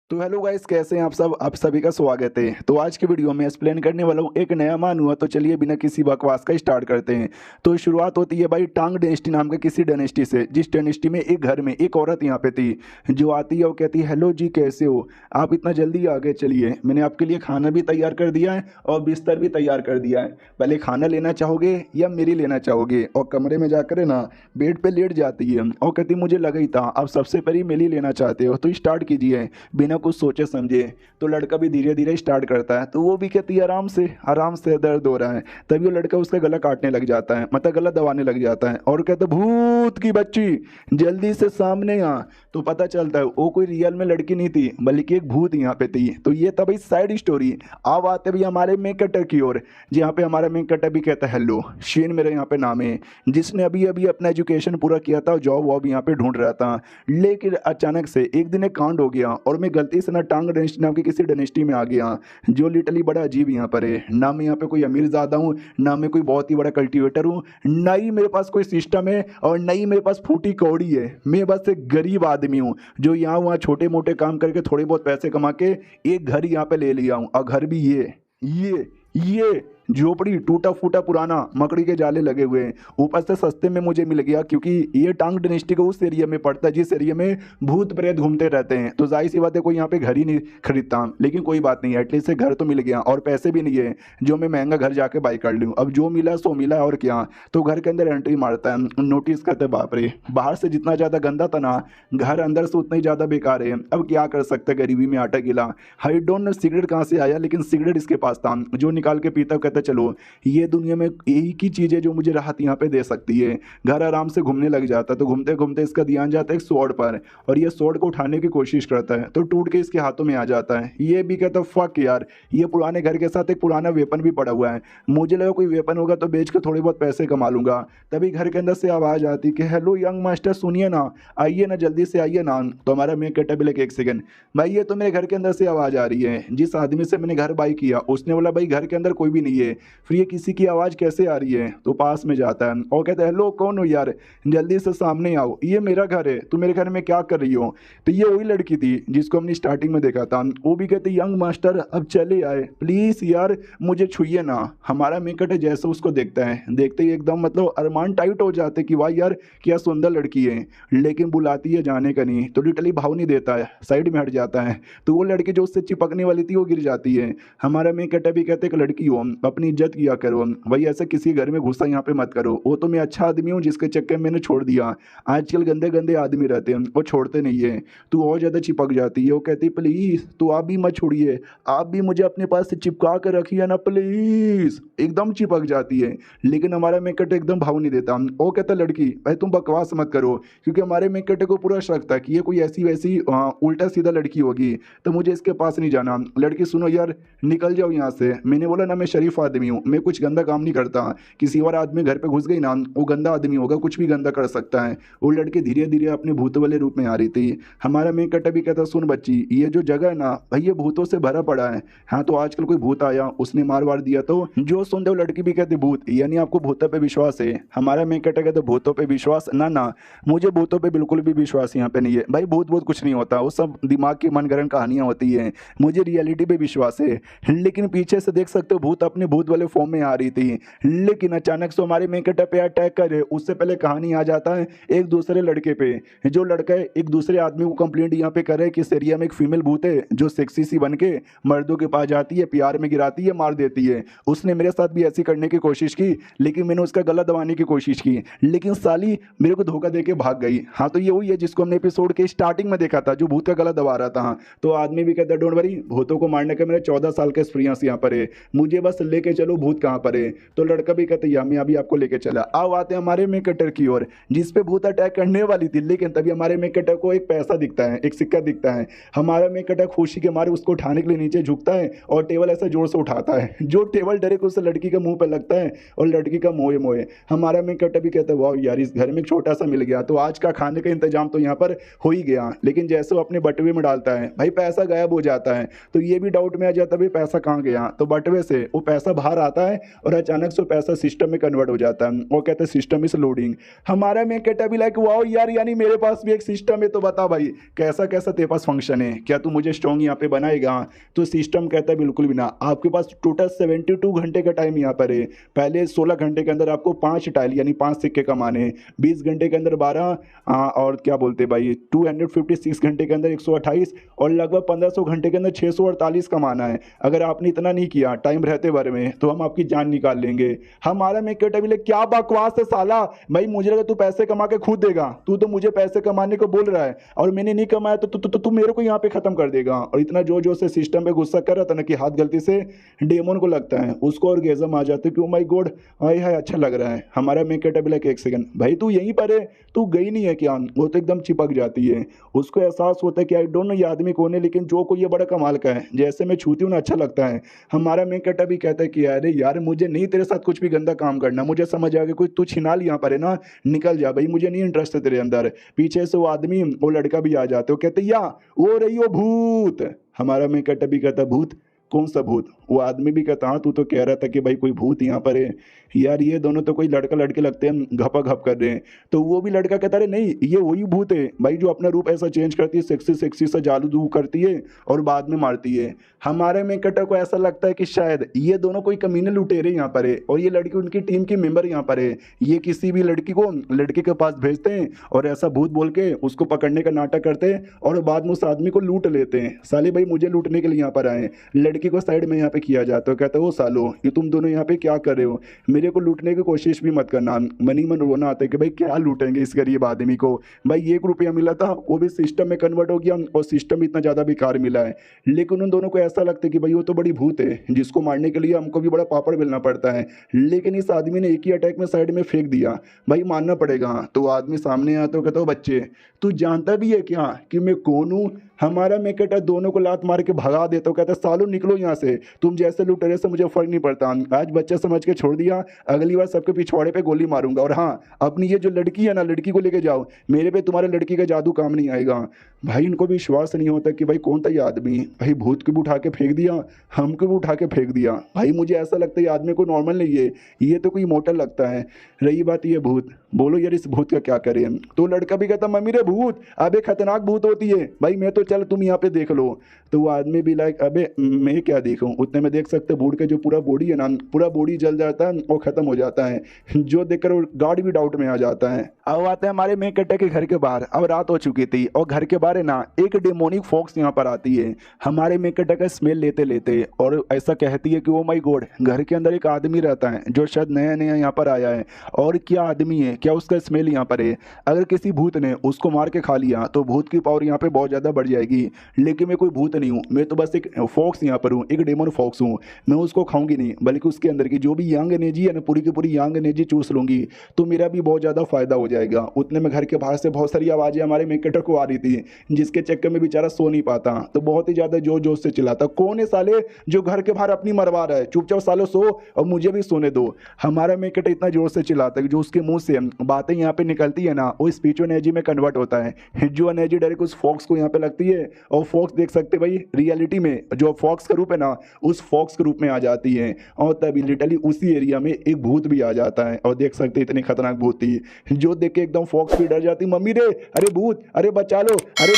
तो hello guys, कैसे हैं आप सब। आप सभी का स्वागत है। तो आज की वीडियो में एक्सप्लेन करने वाला हूँ एक नया मान हुआ। तो चलिए बिना किसी बकवास का स्टार्ट करते हैं। तो शुरुआत होती है भाई टांग डायनेस्टी नाम के किसी डायनेस्टी से, जिस डायनेस्टी में एक घर में एक औरत यहाँ पे थी जो आती है और कहती है हेलो जी कैसे हो, आप इतना जल्दी आ गए, चलिए मैंने आपके लिए खाना भी तैयार कर दिया है और बिस्तर भी तैयार कर दिया है, पहले खाना लेना चाहोगे या मेरी लेना चाहोगे। और कमरे में जाकर है ना बेड पे लेट जाती है और कहती मुझे लगा ही था आप सबसे पहले मेरी लेना चाहते हो, तो स्टार्ट कीजिए बिना कुछ सोचे समझे। तो लड़का भी धीरे धीरे स्टार्ट करता है, तो वो भी कहती है आराम से दर्द हो रहा है। तभी वो लड़का उसका गला काटने लग जाता है, मतलब गला दबाने लग जाता है और कहता है भूत की बच्ची जल्दी से सामने आ। तो पता चलता है वो कोई रियल में लड़की नहीं थी बल्कि एक भूत यहाँ पे थी। तो ये था भाई साइड स्टोरी। अब आते भी हमारे मेन कटर की ओर, जहाँ पे हमारा मेन कटर भी कहता है हेलो शेन मेरा यहाँ पे नाम है, जिसने अभी अभी अपना एजुकेशन पूरा किया था, जॉब वॉब यहाँ पे ढूंढ रहा था। लेकिन अचानक से एक दिन एक कांड हो गया और मैं गलती से ना टांग डायनेस्टी नाम की किसी डायनेस्टी में आ गया, जो लिटरली बड़ा अजीब यहाँ पर है। ना मैं यहाँ पे कोई अमीर ज़्यादा हूँ, ना मैं कोई बहुत ही बड़ा कल्टीवेटर हूँ, ना ही मेरे पास कोई सिस्टम है और ना ही मेरे पास फूटी कौड़ी है। मैं बस एक गरीब आदमी हूँ जो यहाँ वहाँ छोटे मोटे काम करके थोड़े बहुत पैसे कमा के एक घर यहाँ पे ले लिया हूँ। और घर भी ये झोपड़ी टूटा फूटा पुराना, मकड़ी के जाले लगे हुए हैं, ऊपर से सस्ते में मुझे मिल गया क्योंकि ये टांग डायनेस्टी को उस एरिया में पड़ता है जिस एरिया में भूत प्रेत घूमते रहते हैं। तो जाहिर सी बात है कोई यहाँ पे घर ही नहीं खरीदता, लेकिन कोई बात नहीं, एटलीस्ट से घर तो मिल गया और पैसे भी नहीं है जो मैं महंगा घर जाके बाई कर लूँ। अब जो मिला सो मिला और क्या। तो घर के अंदर एंट्री मारता है, नोटिस करते बाप रे बाहर से जितना ज़्यादा गंदा था ना, घर अंदर से उतना ही ज़्यादा बेकार है। अब क्या कर सकते, गरीबी में आटा गिला। आई डोंट नो सिगरेट कहाँ से आया, लेकिन सिगरेट इसके पास था जो निकाल के पीता। कहता चलो ये दुनिया में एक ही चीज़ है जो मुझे राहत यहाँ पे दे सकती है। घर आराम से घूमने लग जाता है। तो घूमते घूमते इसका ध्यान जाता है एक स्वॉर्ड पर और ये स्वॉर्ड को उठाने की कोशिश करता है, तो टूट के इसके हाथों में आ जाता है। ये भी कहता है फक यार, ये पुराने घर के साथ एक पुराना वेपन भी पड़ा हुआ है, मुझे लगा कोई वेपन होगा तो बेच के थोड़े बहुत पैसे कमा लूंगा। तभी घर के अंदर से आवाज़ आती कि हेलो यंग मास्टर सुनिए ना, आइए ना जल्दी से आइए ना। तो हमारा मैं कहता भी एक सेकंड भाई, ये तो मेरे घर के अंदर से आवाज़ आ रही है, जिस आदमी से मैंने घर बाई किया उसने बोला भाई घर के अंदर कोई भी नहीं है, फिर ये किसी की आवाज़ कैसे आ रही है। तो पास में जाता है और कहता है हेलो कौन हो यार, जल्दी से सामने आओ, ये मेरा घर है, तू मेरे घर में क्या कर रही हो। तो ये वही लड़की थी जिसको हमने स्टार्टिंग में देखा था। वो भी कहती यंग मास्टर अब चले आए, प्लीज़ यार मुझे छुइए ना। हमारा मेकट है जैसे उसको देखता है, देखते ही एकदम मतलब अरमान टाइट हो जाते कि वाह यार क्या सुंदर लड़की है, लेकिन बुलाती है जाने का नहीं, तो लिटरली भाव नहीं देता है, साइड में हट जाता है। तो वो लड़की जो उससे चिपकने वाली थी वो गिर जाती है। हमारा मेकट भी कहते कि लड़की हो अपनी इज्जत किया करो भाई, ऐसे किसी घर में घुसा यहाँ पे मत करो। वो तो मैं अच्छा आदमी हूँ जिसके चक्कर में मैंने छोड़ दिया, आजकल गंदे गंदे आदमी रहते हैं वो छोड़ते नहीं है। तू और ज़्यादा चिपक जाती है। वो कहती प्लीज़ तो आप भी मत छोड़िए, आप भी मुझे अपने पास से चिपका कर रखिए ना प्लीज़। एकदम चिपक जाती है, लेकिन हमारा मेकट एकदम भाव नहीं देता। वो कहता लड़की भाई तुम बकवास मत करो, क्योंकि हमारे मेकट को पूरा शक था कि ये कोई ऐसी वैसी उल्टा सीधा लड़की होगी, तो मुझे इसके पास नहीं जाना। लड़की सुनो यार निकल जाओ यहाँ से। मैंने बोला ना मैं शरीफ आदमी हूँ, मैं कुछ गंदा काम नहीं करता। किसी और आदमी घर पे घुस गई ना, वो गंदा आदमी होगा, कुछ भी गंदा कर सकता है। वो लड़की धीरे धीरे अपने भूत वाले रूप में आ रही थी। हमारा मेन कट्टा भी कहता सुन बच्ची, ये जो जगह है ना भाई ये भूतों से भरा पड़ा है। हाँ तो आजकल कोई भूत आया उसने मार वार दिया तो जो सुनते वो लड़की भी कहती भूत यानी आपको भूतों पे विश्वास है। हमारा मेन कट्टा कहता भूतों पे विश्वास ना ना, मुझे भूतों पे बिल्कुल भी विश्वास यहाँ पे नहीं है भाई। भूत भूत कुछ नहीं होता, वो सब दिमाग की मनगढ़ंत कहानियां होती हैं, मुझे रियलिटी पे विश्वास है। लेकिन पीछे से देख सकते हो भूत अपने भूत वाले फॉर्म में आ रही थी, लेकिन अचानक से हमारे मेकट पे अटैक करे। उससे पहले कहानी आ जाता है एक दूसरे लड़के पे, जो लड़का एक दूसरे आदमी को कंप्लेंट यहाँ पे करे कि इस एरिया में एक फीमेल भूत है जो सेक्सी सी बन के मर्दों के पास जाती है, प्यार में गिराती है, मार देती है। उसने मेरे साथ भी ऐसी करने की कोशिश की, लेकिन मैंने उसका गला दबाने की कोशिश की, लेकिन साली मेरे को धोखा दे के भाग गई। हाँ तो ये वही है जिसको हमने एपिसोड के स्टार्टिंग में देखा था, जो भूत का गला दबा रहा था। तो आदमी भी कहता डोंट वरी, भूतों को मारने का मेरा 14 साल का एक्सपीरियंस यहाँ पर है, मुझे बस लेके चलो भूत कहाँ पर है। तो लड़का भी कहता है मैं अभी आपको लेके चला। अब आते हैं हमारे मेन कटर की ओर, जिस पे भूत अटैक करने वाली थी, लेकिन तभी हमारे मेन कटर को एक पैसा दिखता है, एक सिक्का दिखता है। हमारा मेन कटर खुशी के मारे उसको उठाने के लिए नीचे झुकता है और टेबल ऐसे जोर से उठाता है, जो टेबल डायरेक्ट उस लड़की के मुंह पे लगता है और लड़की का मोए मोए। हमारा मेन कटर भी कहता है वाह यार इस घर में एक छोटा सा मिल गया, तो आज का खाने का इंतजाम तो यहाँ पर हो ही गया। लेकिन जैसे वो अपने बटुए में डालता है भाई पैसा गायब हो जाता है। तो ये भी डाउट में आ जाता है भाई पैसा कहाँ गया। तो बटुए से वो पैसा पैसा बाहर आता है और अचानक से पैसा सिस्टम में कन्वर्ट हो जाता है और कहते हैं सिस्टम इज लोडिंग। हमारा में कहता भी लाइक वाओ यार, यानी मेरे पास भी एक सिस्टम है, तो बता भाई कैसा कैसा तेरे पास फंक्शन है, क्या तू मुझे स्ट्रॉन्ग यहाँ पे बनाएगा? तो सिस्टम कहता है बिल्कुल भी ना, आपके पास टोटल 72 घंटे का टाइम यहाँ पर है। पहले 16 घंटे के अंदर आपको 5 टाइल यानी 5 सिक्के कमाने, 20 घंटे के अंदर 12 और क्या बोलते हैं भाई 256 घंटे के अंदर 128 और लगभग 1500 घंटे के अंदर 648 कमाना है। अगर आपने इतना नहीं किया टाइम रहते बारे में तो हम आपकी जान निकाल लेंगे। हमारा में कहते क्या बकवास है साला, भाई मुझे लगा तू पैसे कमा के खुद देगा, तू तो मुझे पैसे कमाने को बोल रहा है और मैंने नहीं कमाया तो तू मेरे को यहाँ पे खत्म कर देगा। और इतना जोर जोर से सिस्टम पे गुस्सा कर रहा था ना कि हाथ गलती से डेमन को लगता है, उसको और गेजम आ जाते कि ओ माय गॉड हाय हाय अच्छा लग रहा है। हमारा में कहता भी एक सेकंड भाई तू यहीं पर है, तू गई नहीं है क्या? वो तो एकदम चिपक जाती है, उसको एहसास होता है कि आई डोंट नो ये आदमी कौन है, लेकिन जो को ये बड़ा कमाल का है, जैसे मैं छूती हूँ ना अच्छा लगता है। हमारा में कहता भी कहता है कि अरे यार मुझे नहीं तेरे साथ कुछ भी गंदा काम करना, मुझे समझ आ गया कोई तू छिनाल यहाँ पर है ना, निकल जा भाई, मुझे नहीं इंटरेस्ट है तेरे अंदर। पीछे से वो आदमी वो लड़का भी आ जाते, वो कहते या वो रही वो भूत। हमारा में कहता भी कहता भूत? कौन सा भूत? वो आदमी भी कहता हाँ तू तो कह रहा था कि भाई कोई भूत यहाँ पर है। यार ये दोनों तो कोई लड़का लड़के लगते हैं, घपा घप कर रहे हैं। तो वो भी लड़का कहता है नहीं ये वही भूत है भाई जो अपना रूप ऐसा चेंज करती है, सेक्सी सेक्सी सा जादू करती है और बाद में मारती है। हमारे में कटर को ऐसा लगता है कि शायद ये दोनों कोई कमीने लुटेरे यहाँ पर है और ये लड़की उनकी टीम की मेंबर यहाँ पर है। ये किसी भी लड़की को लड़के के पास भेजते हैं और ऐसा भूत बोल के उसको पकड़ने का नाटक करते हैं और बाद में उस आदमी को लूट लेते हैं। साले भाई मुझे लूटने के लिए यहाँ पर आए, लड़की को साइड में यहाँ पे किया जाता है। कहता है वो सालो ये तुम दोनों यहाँ पे क्या कर रहे हो, मेरे को लूटने की कोशिश भी मत करना। मनी मन रोना आता है कि भाई क्या लूटेंगे इस गरीब आदमी को, भाई 1 रुपया मिला था वो भी सिस्टम में कन्वर्ट हो गया और सिस्टम इतना ज़्यादा बेकार मिला है। लेकिन उन दोनों को ऐसा लगता है कि भाई वो तो बड़ी भूत है जिसको मारने के लिए हमको भी बड़ा पापड़ बेलना पड़ता है, लेकिन इस आदमी ने एक ही अटैक में साइड में फेंक दिया, भाई मानना पड़ेगा। तो आदमी सामने आता है, कहता हो बच्चे तू जानता भी है क्या कि मैं कौन हूँ? हमारा मैं कहता दोनों को लात मार के भगा देता हूँ, कहता सालों निकलो यहाँ से, तुम जैसे लुटेरे से मुझे फर्क नहीं पड़ता। आज बच्चा समझ के छोड़ दिया, अगली बार सबके पिछवाड़े पे गोली मारूंगा। और हाँ अपनी ये जो लड़की है ना, लड़की को लेके जाओ, मेरे पे तुम्हारे लड़की का जादू काम नहीं आएगा। भाई इनको भी विश्वास नहीं होता कि भाई कौन था ये आदमी, भाई भूत को भी उठा के फेंक दिया, हमको भी उठा के फेंक दिया। भाई मुझे ऐसा लगता है ये आदमी को नॉर्मल नहीं है, ये तो कोई मोटल लगता है। रही बात ये भूत, बोलो यार इस भूत का क्या करें? तो लड़का भी कहता मम्मी रे भूत, अबे खतरनाक भूत होती है भाई, मैं तो चल तुम यहाँ पे देख लो। तो वो आदमी भी लाइक अबे मैं क्या देखूं, उतने में देख सकते बूढ़ का जो पूरा बॉडी है ना, पूरा बॉडी जल जाता है और खत्म हो जाता है, जो देखकर वो गार्ड भी डाउट में आ जाता है। अब आते हैं हमारे मेन कट्टे के घर के बाहर। अब रात हो चुकी थी और घर के बाहर है ना एक डेमोनिक फॉक्स यहाँ पर आती है। हमारे मेन कट्टे का स्मेल लेते लेते और ऐसा कहती है कि ओ माय गॉड घर के अंदर एक आदमी रहता है जो शायद नया नया यहाँ पर आया है। और क्या आदमी है, क्या उसका स्मेल यहाँ पर है? अगर किसी भूत ने उसको मार के खा लिया तो भूत की पावर यहाँ पे बहुत ज़्यादा बढ़ जाएगी। लेकिन मैं कोई भूत नहीं हूँ, मैं तो बस एक फॉक्स यहाँ पर हूँ, एक डेमन फॉक्स हूँ। मैं उसको खाऊंगी नहीं बल्कि उसके अंदर की जो भी यंग एनर्जी है ना, पूरी की पूरी यंग एनर्जी चूस लूंगी, तो मेरा भी बहुत ज़्यादा फायदा हो जाएगा। उतने में घर के बाहर से बहुत सारी आवाज़ें हमारे मेकेटर को आ रही थी, जिसके चक्कर में बेचारा सो नहीं पाता, तो बहुत ही ज़्यादा जोर जोर से चिल्लाता कौन है साले जो घर के बाहर अपनी मरवा रहा है, चुपचाप सालो सो और मुझे भी सोने दो। हमारा मेकेटर इतना जोर से चिल्लाता है कि जो उसके मुंह से बातें यहाँ पे निकलती है ना, वो स्पिरिचुअल एनर्जी में कन्वर्ट होता है। जो एनर्जी डायरेक्ट उस फॉक्स को यहाँ पे लगती है और फॉक्स देख सकते भाई रियलिटी में जो फॉक्स का रूप है ना, उस फॉक्स के रूप में आ जाती है और तभी लिटरली उसी एरिया में एक भूत भी आ जाता है। और देख सकते इतनी खतरनाक भूत थी, जो देख के एकदम फॉक्स भी डर जाती, मम्मी रे अरे भूत, अरे बचा लो, अरे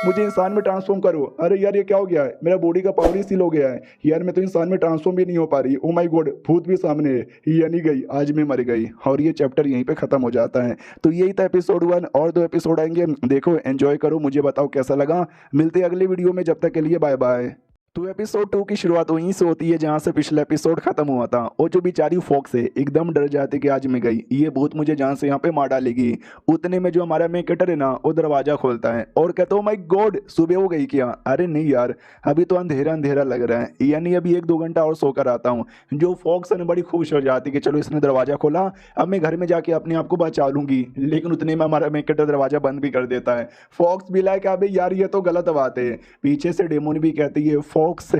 मुझे इंसान में ट्रांसफॉर्म करो। अरे यार ये क्या हो गया है, मेरा बॉडी का पावर ही सील हो गया है यार, मैं तो इंसान में ट्रांसफॉर्म भी नहीं हो पा रही। ओ माय गॉड भूत भी सामने है, ये नहीं गई, आज मैं मर गई। और ये चैप्टर यहीं पे खत्म हो जाता है। तो यही था एपिसोड 1, और 2 एपिसोड आएंगे, देखो एंजॉय करो, मुझे बताओ कैसा लगा। मिलते हैं अगले वीडियो में, जब तक के लिए बाय बाय। तो एपिसोड 2 की शुरुआत वहीं से होती है जहां से पिछला एपिसोड खत्म हुआ था। और जो बेचारी फॉक्स है एकदम डर जाती कि आज मैं गई, ये भूत मुझे जहां से यहाँ पे मार डालेगी। उतने में जो हमारा मेकेटर है ना, वो दरवाजा खोलता है और कहता है माय गॉड सुबह हो गई क्या? अरे नहीं यार अभी तो अंधेरा अंधेरा लग रहा है, यानी अभी 1-2 घंटा और सोकर आता हूँ। जो फॉक्स है बड़ी खुश हो जाती कि चलो इसने दरवाजा खोला, अब मैं घर में जाके अपने आप को बचा लूंगी। लेकिन उतने में हमारा मेकेटर दरवाजा बंद भी कर देता है। फॉक्स भी लाइक अबे यार ये तो गलत बात है। पीछे से डेमोन भी कहती है फॉक्स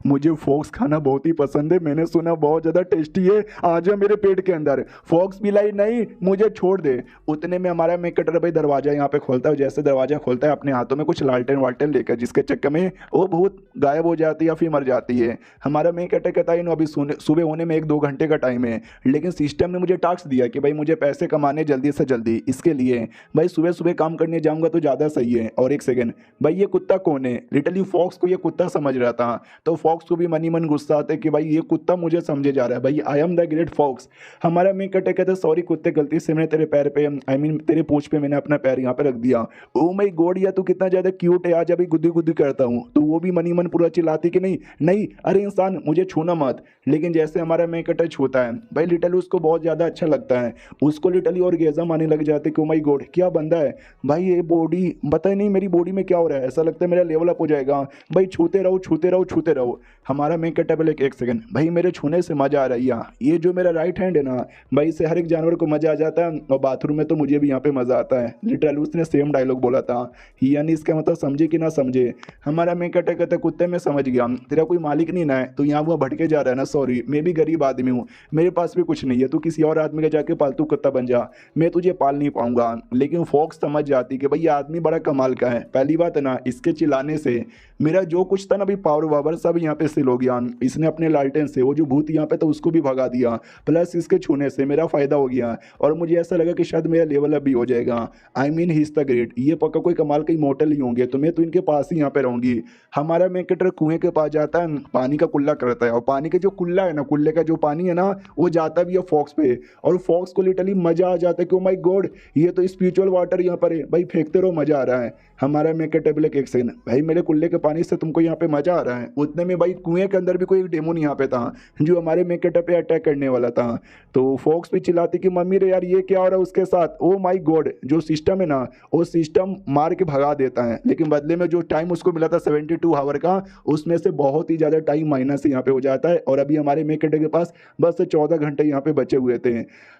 मुझे फॉक्स खाना बहुत ही पसंद है, मैंने सुना बहुत ज़्यादा टेस्टी है, आ जा मेरे पेट के अंदर। फॉक्स भी लाई नहीं, मुझे छोड़ दे। उतने में हमारा मेक कटर भाई दरवाजा यहाँ पे खोलता है, जैसे दरवाजा खोलता है अपने हाथों में कुछ लालटेन वालटेन लेकर, जिसके चक्कर में वो भूत गायब हो जाती है या फिर मर जाती है। हमारा मेक कटर कहता है अभी सुबह होने में 1-2 घंटे का टाइम है, लेकिन सिस्टम ने मुझे टास्क दिया कि भाई मुझे पैसे कमाने जल्दी से जल्दी, इसके लिए भाई सुबह सुबह काम करने जाऊंगा तो ज़्यादा सही है। और एक सेकंड भाई, ये कुत्ता कौन है? लिटरली फॉक्स को ये कुत्ता समझ रहा था, तो फॉक्स को भी मनी मन गुस्सा आता है कि भाई ये कुत्ता मुझे समझे जा रहा है, भाई I am the great fox. हमारा मेक कटर कहता है सॉरी कुत्ते, गलती से मैंने तेरे पैर पे आई मीन तेरे पूंछ पे मैंने अपना पैर यहाँ पे रख दिया। ओ माय गॉड, या तू कितना ज़्यादा क्यूट है, आज अभी गुद्दी गुद्दी करता हूँ। तो वो भी मनी मन पूरा चिल्लाती कि नहीं नहीं अरे इंसान मुझे छूना मत। लेकिन जैसे हमारा मेक कटर छूता है भाई, लिटरली उसको बहुत ज़्यादा अच्छा लगता है, उसको लिटरली ऑर्गेज़म आने लग जाते कि ओ माय गॉड क्या बंदा है भाई, ये बॉडी पता ही नहीं मेरी बॉडी में क्या हो रहा है, ऐसा लगता है मेरा लेवल अप हो जाएगा भाई, छूते रहो छूते रहो छूते रहो। हमारा मेक कटर बोले एक सेकंड भाई, मेरे छूने से मज़ा आ रही है, ये जो मेरा राइट हैंड है ना भाई, इससे हर एक जानवर को मज़ा आ जाता है, और बाथरूम में तो मुझे भी यहाँ पे मज़ा आता है। लिटरली उसने सेम डायलॉग बोला था, यानी इसका मतलब समझे कि ना समझे। हमारा मेक कटर कहता कुत्ते में समझ गया, तेरा कोई मालिक नहीं ना है तो यहाँ वो भटके जा रहा है ना, सॉरी मैं भी गरीब आदमी हूँ, मेरे पास भी कुछ नहीं है, तू किसी और आदमी का जाके पालतू कुत्ता बन जा, मैं तुझे पाल नहीं पाऊंगा। लेकिन फॉक्स समझ जाती कि भाई ये आदमी बड़ा कमाल का है, पहली बात है ना इसके चिल्लाने से मेरा जो कुछ था ना अभी पावर वावर सब यहाँ पे सिल हो गया, इसने अपने लालटेन से वो जो भूत यहाँ पे था उसको भी भगा दिया, प्लस इसके छूने से मेरा फायदा हो गया, और मुझे ऐसा लगा कि शायद मेरा लेवल अप भी हो जाएगा। I mean he is the great, ये पक्का कोई कमाल के इमॉर्टल ही होंगे, तो मैं तो इनके पास ही यहाँ पे रहूंगी। हमारा मेक कटर कुएं के पास जाता है, पानी का कुल्ला करता है, और पानी के जो कुल्ला है ना, कुल्ले का जो पानी है ना वो जाता भी है फॉक्स पे, और फॉक्स को लिटरली मजा आ जाता है कि ओ माय गॉड ये तो स्पिरिचुअल वाटर यहाँ पर है भाई, फेंकते रहो मजा आ रहा है। हमारा मेक कटर बोले एक सेकंड भाई, मेरे कुल्ले के पानी से तुमको यहाँ पे मजा आ रहा है। उतने में भाई कुएं के अंदर भी कोई एक डेमोन यहाँ पे था जो हमारे मेक कटर पे अटैक करने वाला था, तो फॉक्स भी चिल्लाती कि मम्मी रे यार ये क्या हो रहा है उसके साथ। ओ माय गॉड, जो सिस्टम है ना वो सिस्टम मार के भगा देता है, लेकिन बदले में जो टाइम उसको मिला था 72 आवर का, उसमें से बहुत ही ज़्यादा टाइम माइनस यहाँ पे हो जाता है, और अभी हमारे मेक कटर के पास बस 14 घंटे यहाँ पे बचे हुए थे।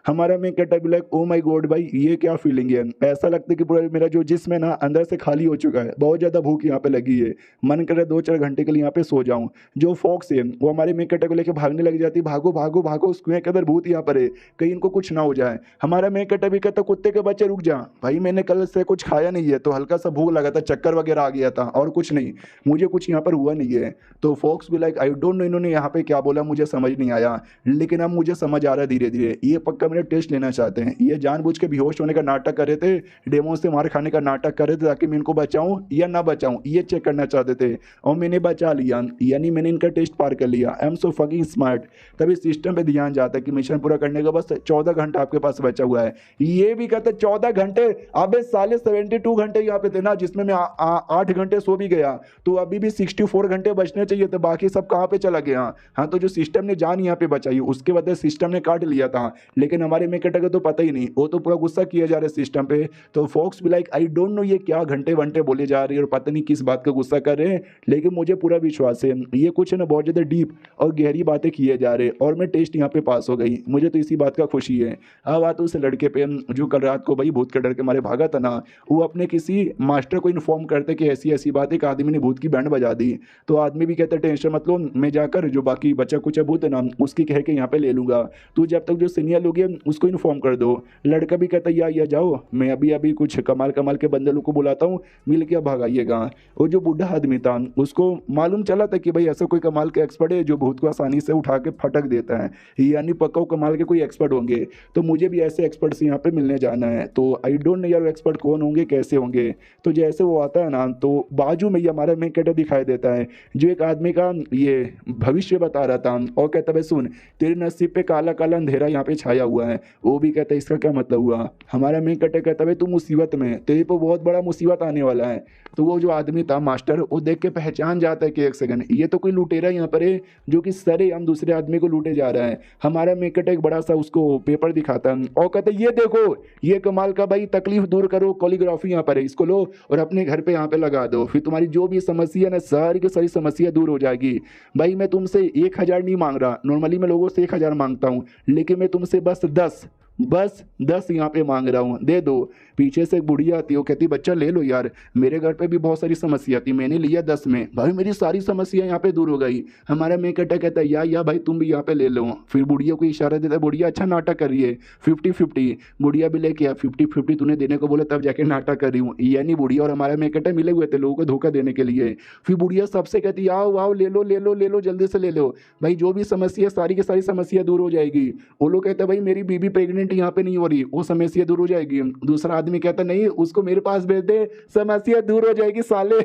हमारा मेक कटर भी लाइक ओ माय गॉड भाई ये क्या फीलिंग है, ऐसा लगता है कि पूरा मेरा जो जिस्म है ना अंदर से खाली हो चुका है, बहुत ज़्यादा भूख यहाँ पे लगी है, मन कर रहा है 2-4 घंटे के लिए यहाँ पे सो जाऊँ। जो फॉक्स है वो हमारे मेक कटर को लेकर भागने लग जाती है, भागो भागो भागो उस कुएं के अंदर भूत यहाँ पर है, कहीं इनको कुछ ना हो जाए। हमारा मेक कटर भी कहता कुत्ते के बच्चे रुक जा भाई, मैंने कल से कुछ खाया नहीं है तो हल्का सा भूख लगा था, चक्कर वगैरह आ गया था, और कुछ नहीं, मुझे कुछ यहाँ पर हुआ नहीं है। तो फॉक्स भी लाइक आई डोंट नो इन्होंने यहाँ पे क्या बोला मुझे समझ नहीं आया, लेकिन अब मुझे समझ आ रहा है धीरे धीरे, ये पक्का मेरा टेस्ट लेना चाहते हैं, ये जानबूझ के बेहोश होने का नाटक कर रहे थे, डेमो से मार खाने का नाटक कर रहे थे ताकि मैं इनको बचाऊं या ना बचाऊं, ये चेक करना चाहते थे, और मैंने बचा लिया, यानी मैंने इनका टेस्ट पार कर लिया। I am so fucking smart. तभी सिस्टम पे ध्यान जाता है कि मिशन पूरा करने का बस 14 घंटा आपके पास बचा हुआ है। ये भी कहते 14 घंटे, अबे साले 72 घंटे यहाँ पे थे ना, जिसमें मैं 8 घंटे सो भी गया, तो अभी भी 64 घंटे बचने चाहिए थे, बाकी सब कहाँ पे चला गया। हाँ तो जो सिस्टम ने जान यहाँ पे बचाई उसके बाद सिस्टम ने काट लिया था, लेकिन हमारे मेक कटर को तो पता ही नहीं, वो तो पूरा गुस्सा किया जा रहा है सिस्टम पे। तो फॉक्स भी लाइक आई डोंट नो ये क्या घंटे वंटे बोले जा रही है और पता नहीं किस बात का गुस्सा कर रहे हैं, लेकिन मुझे पूरा विश्वास है ये कुछ है ना बहुत ज़्यादा डीप और गहरी बातें किए जा रहे हैं, और मैं टेस्ट यहाँ पे पास हो गई, मुझे तो इसी बात का खुशी है। अब आते उस लड़के पे जो कल रात को भाई भूत के डर के मारे भागा था ना, वो अपने किसी मास्टर को इन्फॉर्म करते कि ऐसी ऐसी बात है, एक आदमी ने भूत की बैंड बजा दी, तो आदमी भी कहता टेंशन मत लो, मैं जाकर जो बाकी बच्चा कुछ भूत है ना उसकी कह के यहाँ पे ले लूंगा, तू जब तक जो सीनियर लोग हैं उसको इन्फॉर्म कर दो। लड़का भी कहता या जाओ, मैं अभी अभी कुछ कमाल कमाल के बंदे लोग को बुलाता हूँ, मिल के भगाइएगा। वो जो बूढ़ा आदमी था उसको मालूम चला था कि भाई ऐसा कोई कमाल के एक्सपर्ट है जो भूत को आसानी से उठा के फटक देता है, यानी पक्का कमाल के कोई एक्सपर्ट होंगे, तो मुझे भी ऐसे एक्सपर्ट से यहाँ पे मिलने जाना है। तो आई डोंट नो यार एक्सपर्ट कौन होंगे कैसे होंगे। तो जैसे वो आता है ना तो बाजू में ही हमारा मेक कटर दिखाई देता है जो एक आदमी का ये भविष्य बता रहा था, और कहता है सुन तेरे नसीब पे काला काला अंधेरा यहाँ पे छाया हुआ है। वो भी कहता है इसका क्या मतलब हुआ। हमारा मेक कटर कहता है तू मुसीबत में, तेरे पे बहुत बड़ा मुसीबत आने वाला है। तो वो जो आदमी था मास्टर वो देख के पहचान जाता है कि एक सेकंड ये तो कोई लुटेरा यहाँ पर है जो कि सरे हम दूसरे आदमी को लूटे जा रहा है। हमारा मेक कटर एक बड़ा सा उसको पेपर दिखाता है और कहता है ये देखो ये कमाल का भाई तकलीफ दूर करो कॉलीग्राफी यहाँ पर है, इसको लो और अपने घर पे यहाँ पे लगा दो, फिर तुम्हारी जो भी समस्या ना सारी की सारी समस्या दूर हो जाएगी। भाई मैं तुमसे 1000 नहीं मांग रहा, नॉर्मली मैं लोगों से 1000 मांगता हूँ, लेकिन मैं तुमसे बस 10 बस 10 यहाँ पे मांग रहा हूँ, दे दो। पीछे से एक बुढ़िया आती है, वो कहती बच्चा ले लो यार, मेरे घर पे भी बहुत सारी समस्या थी, मैंने लिया 10 में, भाई मेरी सारी समस्या यहाँ पे दूर हो गई। हमारा मेन कैरेक्टर कहता है या भाई तुम भी यहाँ पे ले लो। फिर बुढ़िया को इशारा देता है, बुढ़िया अच्छा नाटक कर रही है, 50-50। बुढ़िया भी लेके आ, 50-50 तूने देने को बोला तब जाके नाटक कर रही हूँ। यानी बुढ़िया और हमारा मेन कैरेक्टर मिले हुए थे लोगों को धोखा देने के लिए। फिर बुढ़िया सबसे कहती है आओ आओ ले लो ले लो ले लो, जल्दी से ले लो भाई, जो भी समस्या सारी की सारी समस्या दूर हो जाएगी। वो लोग कहते हैं भाई मेरी बीबी प्रेग्नेंट यहाँ पे नहीं हो रही, वो समस्या दूर हो जाएगी। दूसरा आदमी कहता नहीं उसको मेरे पास भेज दे, समस्या दूर हो जाएगी साले।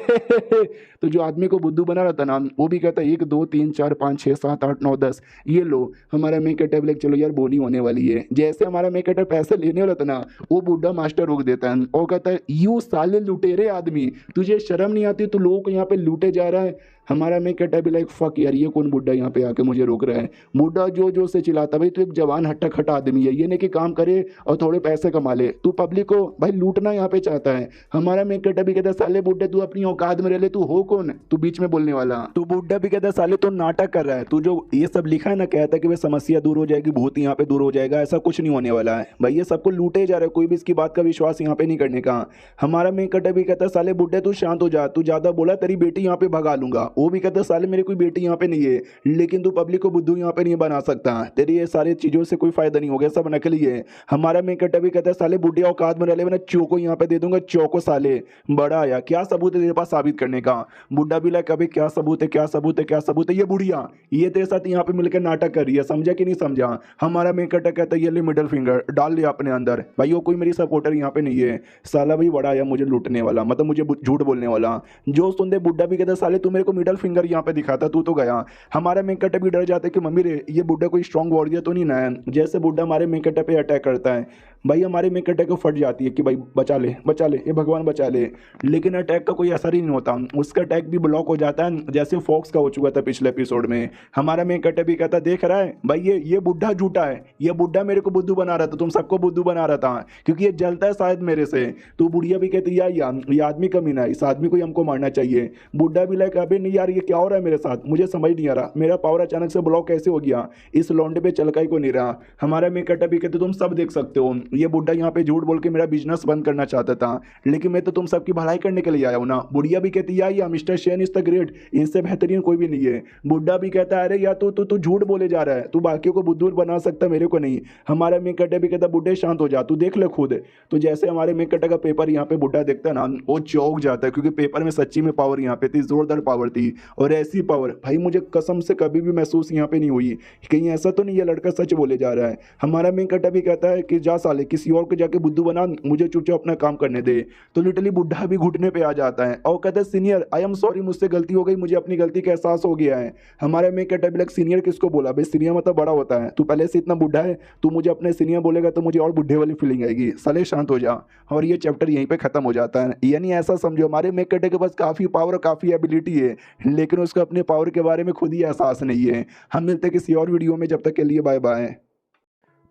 तो जो आदमी को बुद्धू बना रहा था ना, वो भी कहता है 1 2 3 4 5 6 7 8 9 10 ये लो। हमारा मेकअप टेबलेट चलो यार बोनी होने वाली है। जैसे हमारा मेकअप पैसे लेने वाला था ना, वो बुढ़ा मास्टर रोक देता है और कहता है यू साले लुटेरे आदमी, तुझे शर्म नहीं आती, तू लोगों को यहाँ पे लूटे जा रहा है। हमारा मैं कहता है लाइक फक यार, ये कौन बुड्ढा यहाँ पे आके मुझे रोक रहा है। बुड्ढा जो जो से चिल्लाता भाई तू एक जवान हट्टा खट्टा आदमी है, ये नहीं कि काम करे और थोड़े पैसे कमा ले, तू पब्लिक को भाई लूटना यहाँ पे चाहता है। हमारा मैं कहता भी कहता है साले बुड्ढे तू अपनी औकात में रह ले, तू हो कौन, तू बीच में बोलने वाला। तू बुड्ढा भी कहता है साले तू नाटक कर रहा है, तू जो ये सब लिखा है ना, कहता है कि भाई समस्या दूर हो जाएगी, भूत यहाँ पे दूर हो जाएगा, ऐसा कुछ नहीं होने वाला है भाई, ये सबको लूटे जा रहे हैं, कोई भी इसकी बात का विश्वास यहाँ पे नहीं करने का। हमारा मैं कहता भी कहता है साले बुड्ढे तू शांत हो जा, तू ज्यादा बोला तेरी बेटी यहाँ पे भगा लूंगा। वो भी कहता है साले मेरी कोई बेटी यहाँ पे नहीं है, लेकिन तू पब्लिक को बुद्धू यहाँ पे नहीं बना सकता, तेरी ये सारी चीजों से कोई फायदा नहीं होगा, सब नकली है। हमारा मैं कहता भी कहता है साले बुढ़िया औकात में रह, चौको यहाँ पे दे दूंगा, चौको साले बड़ा आया, क्या सबूत है तेरे पास साबित करने का। बुढ़ा भी लाइक अभी क्या सबूत है क्या सबूत है क्या सबूत है, ये बुढ़िया ये तेरे साथ यहाँ पे मिलकर नाटक कर रही है, समझा कि नहीं समझा। हमारा मैं कहता है ये ले मिडिल फिंगर डाल लिया अपने अंदर, भाई वो कोई मेरी सपोर्टर यहाँ पे नहीं है, साला भी बड़ा आया मुझे लूटने वाला, मतलब मुझे झूठ बोलने वाला। जो सुनते बुढ़ा भी कहता साले तू मेरे को मिडिल फिंगर यहाँ पे दिखाता, तू तो गया। हमारे मेकट भी डर जाते कि मम्मी रे ये बुढ़ा कोई स्ट्रॉन्ग वॉरियर तो नहीं ना है। जैसे बुढ़ा हमारे मेकट पे अटैक करता है, भाई हमारे मेकट को फट जाती है कि भाई बचा ले ये भगवान बचा ले, लेकिन अटैक का कोई असर ही नहीं होता, उसका अटैक भी ब्लॉक हो जाता है, जैसे फॉक्स का हो चुका था पिछले एपिसोड में। हमारा मेकट भी कहता देख रहा है भाई ये बुढ़ा झूठा है, ये बुढ़ा मेरे को बुद्धू बना रहा था, तुम सबको बुद्धू बना रहा था, क्योंकि ये जलता है शायद मेरे से। तो बुढ़िया भी कहती यार ये आदमी कमीना है, इस आदमी को हमको मारना चाहिए। बुढ़ा भी लाइक अबे नहीं यार ये क्या हो रहा है मेरे साथ, मुझे समझ नहीं आ रहा, मेरा पावर अचानक से ब्लॉक कैसे हो गया, इस लौंडे पे चलका ही को नहीं रहा। हमारा मेकट भी कहते तुम सब देख सकते हो, ये बुढ़ा यहाँ पे झूठ बोल के मेरा बिजनेस बंद करना चाहता था, लेकिन मैं तो तुम सबकी भलाई करने के लिए आया हूं ना। बुढ़िया भी कहती या mister Shane is the great, इनसे बेहतरीन कोई भी नहीं है। बुढ़ा भी कहता है अरे या तू झूठ बोले जा रहा है, तू बाकियों को बुद्धू बना सकता, मेरे को नहीं। हमारा मेकट भी कहता बुढ़े शांत हो जा, तू देख ले खुद। तो जैसे हमारे मेकट का पेपर यहाँ पे बुढ़ा देखता है ना, वो चौंक जाता है, क्योंकि पेपर में सच्ची में पावर यहाँ पे थी, जोरदार पावर थी, और ऐसी पावर भाई मुझे कसम से कभी भी महसूस यहाँ पे नहीं हुई, कहीं ऐसा तो नहीं ये लड़का सच बोले जा रहा है। हमारा मेकट भी कहता है कि जा साले किसी और को जाके बुद्धू बना, मुझे चुपचाप अपना काम करने दे। तो लिटरली बुढ़ा भी घुटने पे आ जाता है और कहता है सीनियर आई एम सॉरी, मुझसे गलती हो गई, मुझे अपनी गलती का एहसास हो गया है। हमारे में कैटेबलक सीनियर किसको बोला भाई, सीनियर मतलब बड़ा होता है, तू पहले से इतना बुढ़ा है, तू मुझे अपने सीनियर बोलेगा तो मुझे और बुढ़े वाली फीलिंग आएगी, साले शांत हो जा। और ये चैप्टर यहीं पे खत्म हो जाता है। यानी ऐसा समझो हमारे मेक कैटे के पास काफी पावर और काफी एबिलिटी है, लेकिन उसको अपने पावर के बारे में खुद ही एहसास नहीं है। हम मिलते किसी और वीडियो में, जब तक के लिए बाय बाय।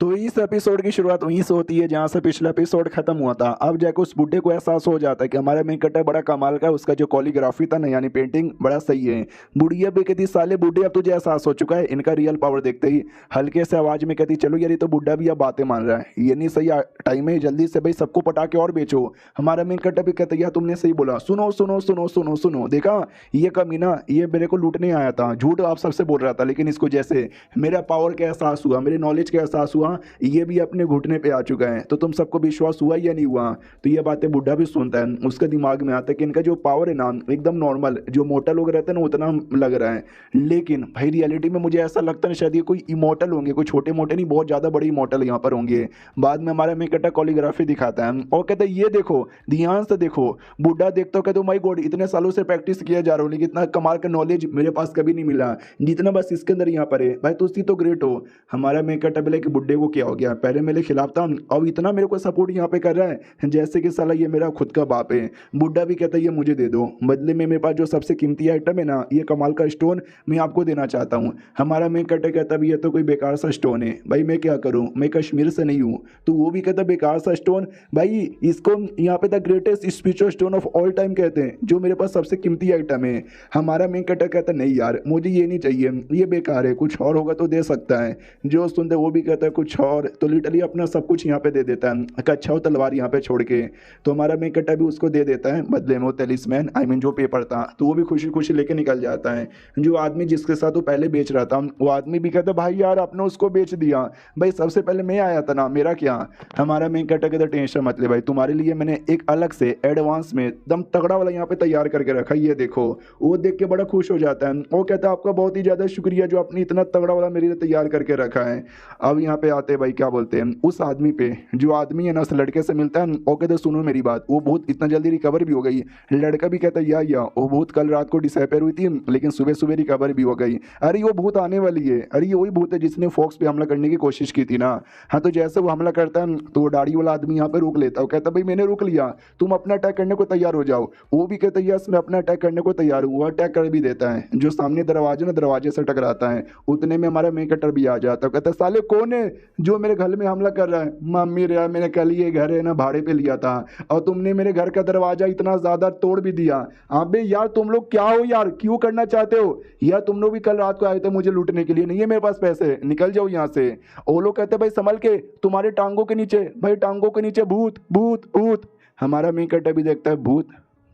तो इस एपिसोड की शुरुआत वहीं से होती है जहां से पिछला एपिसोड खत्म हुआ था। अब जाकर उस बुड्ढे को एहसास हो जाता है कि हमारा मेन कट्टा बड़ा कमाल का है, उसका जो कोरियोग्राफी था ना यानी पेंटिंग बड़ा सही है। बुढ़िया भी कहती साले बुढ़े अब तुझे एहसास हो चुका है, इनका रियल पावर देखते ही हल्के से आवाज में कहती चलो यार ये तो बुढ़ा भी अब बातें मान रहा है, ये नहीं सही टाइम है, जल्दी से भाई सबको पटा के और बेचो। हमारा मेन कट्टा भी कहता यार तुमने सही बोला, सुनो सुनो सुनो सुनो सुनो, देखा ये कमीना ये मेरे को लूटने आया था, झूठ आप सबसे बोल रहा था, लेकिन इसको जैसे मेरा पावर का एहसास हुआ, मेरे नॉलेज का एहसास हुआ, ये भी अपने घुटने पे आ चुका है। तो तुम सबको विश्वास हुआ या नहीं हुआ। तो ये बातें बुढ़ा भी सुनता है, उसके दिमाग में आता है कि इनका जो पावर है ना एकदम नॉर्मल, जो मोटा लोग रहते हैं ना उतना लग रहा है, लेकिन भाई रियलिटी में मुझे ऐसा लगता है शायद ये कोई इमोर्टल होंगे, कोई छोटे मोटे नहीं, बहुत ज्यादा बड़े इमोर्टल यहाँ पर होंगे। बाद में हमारा मेकटा कोरियोग्राफी दिखाता है और कहता है ये देखो ध्यान से देखो। बुढ़ा देखता हो कहते माय गॉड इतने सालों से प्रैक्टिस किया जा रहा हूँ, लेकिन इतना कमाल का नॉलेज मेरे पास कभी नहीं मिला जितना बस इसके अंदर यहाँ पर है। भाई तो उसकी तो ग्रेट हो। हमारा मेकटा बोले कि बुढ़े को क्या हो गया, पहले मेरे खिलाफ था अब इतना मेरे को सपोर्ट यहाँ पे कर रहा है जैसे कि साला ये मेरा खुद का बाप है। बुढ़ा भी कहता है ये मुझे दे दो, बदले में मेरे पास जो सबसे कीमती आइटम है ना ये कमाल का स्टोन मैं आपको देना चाहता हूँ। हमारा मैं कहता भी ये तो कोई बेकार सा स्टोन है, भाई मैं क्या करूँ, मैं कश्मीर से नहीं हूँ। तो वो भी कहता बेकार सा स्टोन, भाई इसको यहाँ पे the greatest spiritual stone of all time कहते हैं, जो मेरे पास सबसे कीमती आइटम है। हमारा मैं कहता नहीं यार मुझे ये नहीं चाहिए, ये बेकार है, कुछ और होगा तो दे सकता है। जो सुनते वो भी कहता है कुछ कुछ और, तो लिटरली अपना सब कुछ यहाँ पे दे देता है, कच्छा और तलवार यहाँ पे छोड़ के। तो हमारा मेन कैरेक्टर भी उसको दे देता है बदले में वो टेलिस्मैन, आई मीन जो पेपर था। तो वो भी खुशी खुशी लेके निकल जाता है। जो आदमी जिसके साथ वो पहले बेच रहा था वो आदमी भी कहता भाई यार आपने उसको बेच दिया, भाई सबसे पहले मैं आया था ना, मेरा क्या। हमारा मेन कैरेक्टर कहता टेंशन मत ले भाई, तुम्हारे लिए मैंने एक अलग से एडवांस में एकदम तगड़ा वाला यहाँ पे तैयार करके रखा, ये देखो। वो देख के बड़ा खुश हो जाता है। वो कहता है आपका बहुत ही ज्यादा शुक्रिया जो आपने इतना तगड़ा वाला मेरे लिए तैयार करके रखा है। अब यहाँ पे आते हैं भाई क्या बोलते हैं उस आदमी पे, जो आदमी है ना उस लड़के से मिलता है। वो कहते सुनो मेरी बात, वो बहुत इतना जल्दी रिकवर भी हो गई। लड़का भी कहता है या वो भूत कल रात को डिसअपेयर हुई थी लेकिन सुबह सुबह रिकवर भी हो गई। अरे वो भूत आने वाली है, अरे ये वही भूत है जिसने फॉक्स पे हमला करने की कोशिश की थी ना। हाँ तो जैसे वो हमला करता है तो वो दाढ़ी वाला आदमी यहाँ पे रोक लेता है। वो कहता भाई मैंने रोक लिया, तुम अपना अटैक करने को तैयार हो जाओ। वो भी कहता है यस मैं अपना अटैक करने को तैयार हूँ। वो अटैक कर भी देता है, जो सामने दरवाजे ना दरवाजे से टकराता है। उतने में हमारा मेन कैरेक्टर भी आ जाता है। कहता है साले कौन है जो मेरे घर में हमला कर रहा है। मम्मी रे यार मैंने कल ये घर है ना भाड़े पे लिया था और तुमने मेरे घर का दरवाजा इतना ज्यादा तोड़ भी दिया। अबे यार तुम लोग क्या हो यार, क्यों करना चाहते हो यार, तुम लोग भी कल रात को आए थे मुझे लूटने के लिए, नहीं है मेरे पास पैसे, निकल जाओ यहाँ से। वो लोग कहते भाई संभल के, तुम्हारे टांगों के नीचे, भाई टांगों के नीचे भूत भूत भूत। हमारा मेन कैरेक्टर भी देखता है भूत,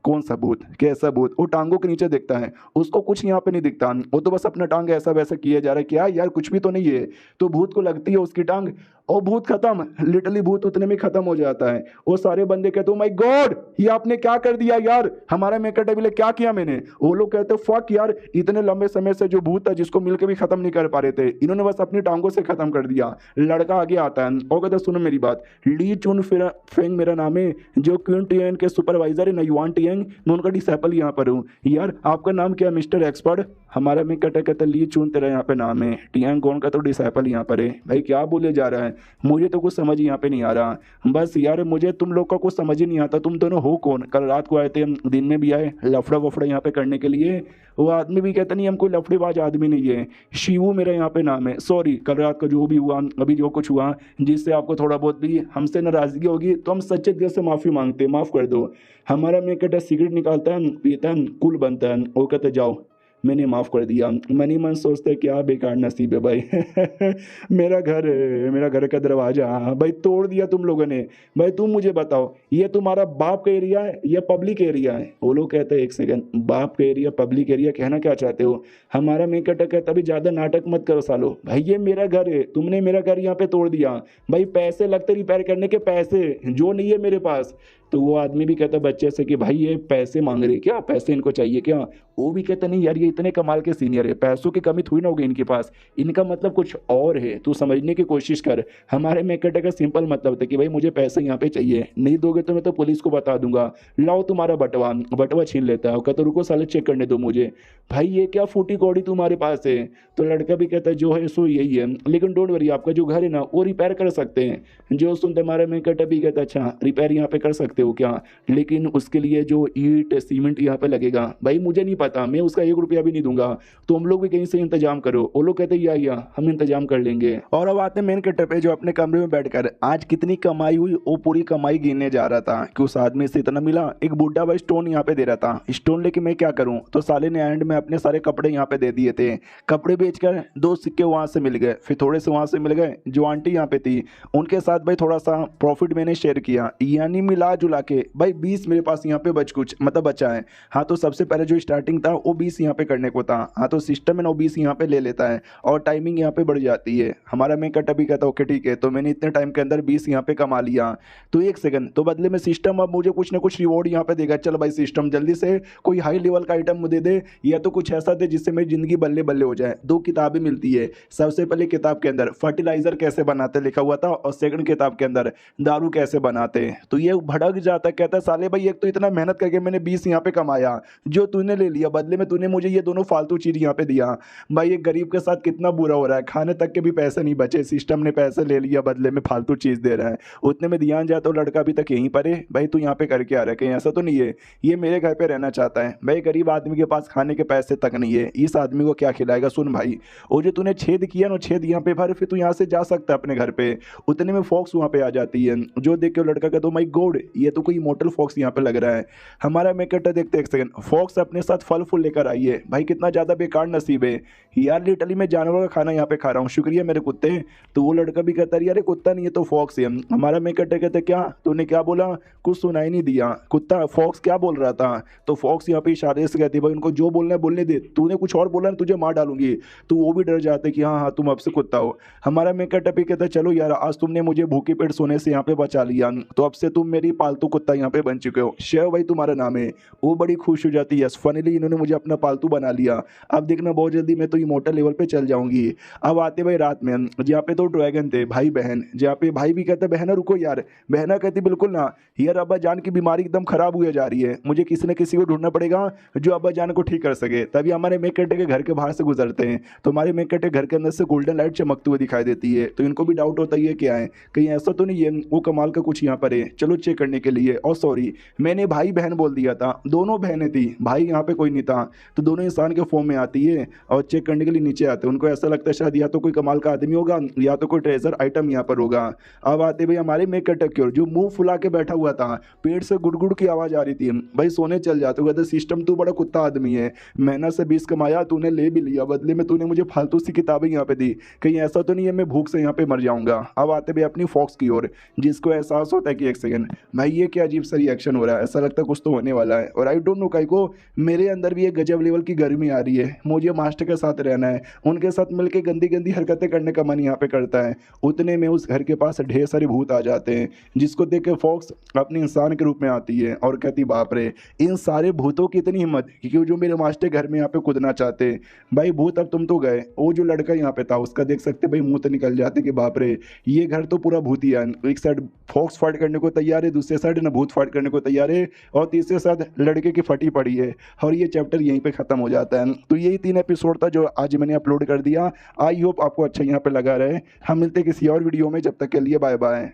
कौन सा भूत, कैसा भूत। वो टांगों के नीचे देखता है, उसको कुछ यहाँ पे नहीं दिखता, वो तो बस अपना टांग ऐसा वैसा किया जा रहा है। क्या यार कुछ भी तो नहीं है। तो भूत को लगती है उसकी टांग और भूत खत्म, लिटरली भूत उतने में खत्म हो जाता है। वो सारे बंदे कहते हो माय गॉड ये आपने क्या कर दिया यार, हमारा मेकअप टेबल क्या किया मैंने। वो लोग कहते फक यार इतने लंबे समय से जो भूत था जिसको मिलकर भी खत्म नहीं कर पा रहे थे, इन्होंने बस अपनी टांगों से खत्म कर दिया। लड़का आगे आता है और कहता सुनो मेरी बात, ली चुन फेंग मेरा नाम है, जो क्वीन टियन के सुपरवाइजर है ना युआन टियंग, मैं उनका डिसेबल यहाँ पर हूँ। यार आपका नाम क्या मिस्टर एक्सपर्ट। हमारा मेकअप कहता ली चुन तेरा यहाँ पे नाम है, टियंग कौन का तो डिसेबल यहाँ पर है। भाई क्या बोले जा रहा है, मुझे तो कुछ समझ यहाँ पे नहीं आ रहा। बस यार मुझे तुम लोग का कुछ समझ ही नहीं आता, तुम दोनों हो कौन। कल रात को आए थे, दिन में भी आए लफड़ा वफड़ा यहाँ पे करने के लिए। वो आदमी भी कहता नहीं हम कोई लफड़ेबाज आदमी नहीं है, शिवू मेरा यहाँ पे नाम है। सॉरी कल रात को जो भी हुआ, अभी जो कुछ हुआ जिससे आपको थोड़ा बहुत भी हमसे नाराजगी होगी तो हम सच्चे दिल से माफ़ी मांगते हैं, माफ़ कर दो। हमारा मेकअप सिगरेट निकालता है, पीता है, कुल बनता है। वो कहते जाओ मैंने माफ़ कर दिया। मन ही मन सोचते क्या बेकार नसीब है भाई मेरा घर है, मेरा घर का दरवाजा भाई तोड़ दिया तुम लोगों ने। भाई तुम मुझे बताओ ये तुम्हारा बाप का एरिया है या पब्लिक एरिया है। वो लोग कहते हैं एक सेकंड, बाप का एरिया पब्लिक एरिया कहना क्या चाहते हो। हमारा मेकअप कहता अभी ज़्यादा नाटक मत करो सालो, भाई ये मेरा घर है, तुमने मेरा घर यहाँ पे तोड़ दिया। भाई पैसे लगते रिपेयर करने के, पैसे जो नहीं है मेरे पास। तो वो आदमी भी कहता बच्चे से कि भाई ये पैसे मांग रहे क्या, पैसे इनको चाहिए क्या। वो भी कहता नहीं यार ये इतने कमाल के सीनियर है, पैसों की कमी थोड़ी ना होगी इनके पास, इनका मतलब कुछ और है, तू समझने की कोशिश कर। हमारे मेकअप का सिंपल मतलब था कि भाई मुझे पैसे यहाँ पे चाहिए, नहीं दोगे तो मैं तो पुलिस को बता दूंगा, लाओ तुम्हारा बटवा। बटवा छीन लेता है, कहता रुको साले चेक करने दो मुझे, भाई ये क्या फूटी कौड़ी तुम्हारे पास है। तो लड़का भी कहता है जो है सो यही है, लेकिन डोंट वरी आपका जो घर है ना वो रिपेयर कर सकते हैं। जो सुनते हमारे मेकअप भी कहता अच्छा रिपेयर यहाँ पे कर सकते हो क्या, लेकिन उसके लिए जो ईंट सीमेंट यहाँ पे लगेगा। भाई मुझे नहीं पता, मैं उसका 1 रुपया भी नहीं दूंगा, तो हम लोग भी कहीं से इंतजाम करो। वो लोग कहते या हम इंतजाम कर लेंगे। और अब आते मेन कैरेक्टर पे, जो अपने कमरे में बैठकर आज कितनी कमाई हुई वो पूरी कमाई गिनने जा रहा था कि उस आदमी से इतना मिला। एक बूढ़ा भाई स्टोन यहाँ पे दे रहा था, स्टोन लेके मैं क्या करूँ, तो साले ने एंड में अपने सारे कपड़े यहाँ पे दे दिए थे। कपड़े बेचकर 2 सिक्के वहां से मिल गए, फिर थोड़े से वहां से मिल गए। जो आंटी यहाँ पे थी उनके साथ भाई थोड़ा सा प्रॉफिट मैंने शेयर किया, यानी मिला जुला के भाई 20 मेरे पास यहाँ पे बचा है। हाँ तो सबसे पहले जो स्टार्टिंग था वो 20 यहाँ पे करने को था। हाँ तो सिस्टम है ना 20 यहाँ पे ले लेता है और टाइमिंग यहाँ पे बढ़ जाती है। हमारा मैं कट अभी कहता ओके ठीक है, तो मैंने इतने टाइम के अंदर 20 यहाँ पे कमा लिया। तो 1 सेकंड, तो बदले में सिस्टम अब मुझे कुछ ना कुछ रिवॉर्ड यहाँ पे देगा। चल भाई सिस्टम जल्दी से कोई हाई लेवल का आइटम दे दे, या तो कुछ ऐसा दे जिससे मेरी जिंदगी बल्ले बल्ले हो जाए। 2 किताबें मिलती है। सबसे पहले किताब के अंदर फर्टिलाइजर कैसे बनाते लिखा हुआ था, और सेकंड किताब के अंदर दारू कैसे बनाते। तो ये भड़क जाता, कहता साले भाई एक तो इतना मेहनत करके मैंने 20 यहाँ पे कमाया, जो तूने ले लिया, बदले में तूने मुझे ये दोनों फालतू चीज यहाँ पे दिया। भाई एक गरीब के साथ कितना बुरा हो रहा है, खाने तक के भी पैसे नहीं बचे, सिस्टम ने पैसे ले लिया बदले में फालतू चीज दे रहा है। उतने में ध्यान जाता, लड़का अभी तक यहीं पर है। भाई तू यहाँ पे करके आ रहा है कहीं, ऐसा तो नहीं है ये मेरे घर पे रहना चाहता है। भाई गरीब आदमी के पास खाने के पैसे तक नहीं है, इस आदमी को क्या खिलाएगा। सुन भाई, वो जो तूने छेद किया ना, छेद यहाँ पे भर, फिर तू यहाँ से जा सकता है अपने घर पे। उतने में फॉक्स वहाँ पे आ जाती है, जो देख के वो लड़का कहता है माई गॉड, ये तो कोई इमॉर्टल फॉक्स यहाँ पे लग रहा है। हमारा मेकअप देखते एक सेकंड, फॉक्स अपने साथ फल फूल लेकर आई है। भाई कितना ज़्यादा बेकार नसीब है यार, लिटरली मैं जानवरों का खाना यहाँ पे खा रहा हूँ, शुक्रिया मेरे कुत्ते। तो वो लड़का भी कहता है यार कुत्ता नहीं है तो फॉक्स है। हमारा मेकअप कहते क्या तूने क्या बोला, कुछ सुनाई नहीं दिया, कुत्ता फॉक्स क्या बोल रहा था। तो फॉक्स यहाँ पे इशारे से कहती है भाई उनको जो बोलना है बोलने दे, तूने कुछ और बोला ना तुझे मार डालूंगी। तो वो भी डर जाते कि हाँ हाँ तुम अब से कुत्ता हो। हमारा मेकअप कहता है चलो यार आज तुमने मुझे भूखे पेट सोने से यहाँ पे बचा लिया, तो अब से तुम मेरी पालतू कुत्ता यहाँ पे बन चुके हो, शेव भाई तुम्हारा नाम है। वो बड़ी खुश हो जाती है, फाइनली इन्होंने मुझे अपना पालतू बना लिया, अब देखना बहुत जल्दी मैं तो इमोर्टल लेवल पे चल जाऊंगी। अब आते भाई रात में, जहाँ पे तो ड्रैगन थे भाई बहन, जहाँ पे भाई भी कहते बहना रुको यार, बहना कहती बिल्कुल ना यार, अब्बा जान की बीमारी एकदम खराब हुई जा रही है, मुझे किसी न किसी को ढूंढना पड़ेगा जो अब्बा जान को ठीक कर सके। तभी हमारे मेकअप के घर के बाहर से गुजरते हैं, तो हमारे मेकअप के घर के अंदर से गोल्डन लाइट चमकते हुए दिखाई देती है। तो इनको भी डाउट होता है ये क्या है, कहीं ऐसा तो नहीं है वो कमाल का कुछ यहाँ पर है, चलो चेक करने के लिए। और सॉरी मैंने भाई बहन बोल दिया था, दोनों बहनें थी, भाई यहाँ पे कोई नहीं था। तो दोनों इंसान के फॉर्म में आती है और चेक करने के लिए नीचे आते हैं। उनको ऐसा लगता है शायद या तो कोई कमाल का आदमी होगा या तो कोई ट्रेजर आइटम यहाँ पर होगा। अब आते भाई हमारे मेकअप की ओर, जो मुंह फुला के बैठा हुआ था, पेट से गुड़गुड़ की आवाज आ रही थी। भाई सोने चल जाते, कहते सिस्टम तू बड़ा कुत्ता आदमी है, मेहनत से 20 कमाया तूने ले भी लिया, बदले में तूने मुझे फालतू सी किताबें यहाँ पे दी, कहीं ऐसा तो नहीं है मैं भूख से यहाँ पे मर जाऊंगा। अब आते भाई अपनी फॉक्स की ओर, जिसको एहसास होता है कि एक सेकंड भाई ये क्या अजीब सा रिएक्शन हो रहा है, ऐसा लगता है कुछ तो होने वाला है। और आई डोंट नो काई को मेरे अंदर भी एक गजब लेवल की गर्मी आ रही है, मुझे मास्टर के साथ रहना है, उनके साथ मिलकर गंदी गंदी हरकतें करने का मन यहाँ पे करता है। उतने में उस घर के पास ढेर सारे भूत आ जाते हैं, जिसको देख के फॉक्स अपने इंसान के रूप में आती है और कहती बाप रे इन सारे भूतों की इतनी हिम्मत कि जो मेरे मास्टर घर में यहाँ पे कूदना चाहते। भाई भूत अब तुम तो गए, वो जो लड़का यहाँ पे था उसका देख सकते भाई मुंह तो निकल जाते कि बाप रे ये घर तो पूरा भूत ही है। एक साइड फॉक्स फाइट करने को तैयार है, दूसरे साइड ना भूत फाइट करने को तैयार है, और तीसरे साइड लड़के की फटी पड़ी है। और ये चैप्टर यहीं पे खत्म हो जाता है। तो यही 3 एपिसोड था जो आज मैंने अपलोड कर दिया। आई होप आपको अच्छा यहाँ पे लगा रहे। हम मिलते किसी और वीडियो में, जब तक के लिए बाय बाय।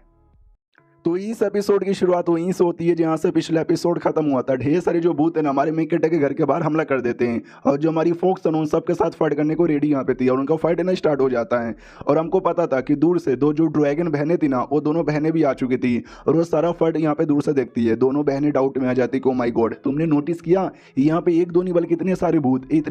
तो इस एपिसोड की शुरुआत वहीं से होती है जहाँ से पिछला एपिसोड खत्म हुआ था। ढेर सारे जो भूत हैं हमारे मेकअप के घर के बाहर हमला कर देते हैं, और जो हमारी फोक्स है उन सबके साथ फाइट करने को रेडी यहाँ पे थी, और उनका फाइट ना स्टार्ट हो जाता है। और हमको पता था कि दूर से दो जो ड्रैगन बहनें थी ना, वो दोनों बहनें भी आ चुकी थी, और वो सारा फाइट यहाँ पे दूर से देखती है। दोनों बहनें डाउट में आ जाती है, ओ माई गॉड तुमने नोटिस किया यहाँ पे एक दो नहीं बल्कि इतने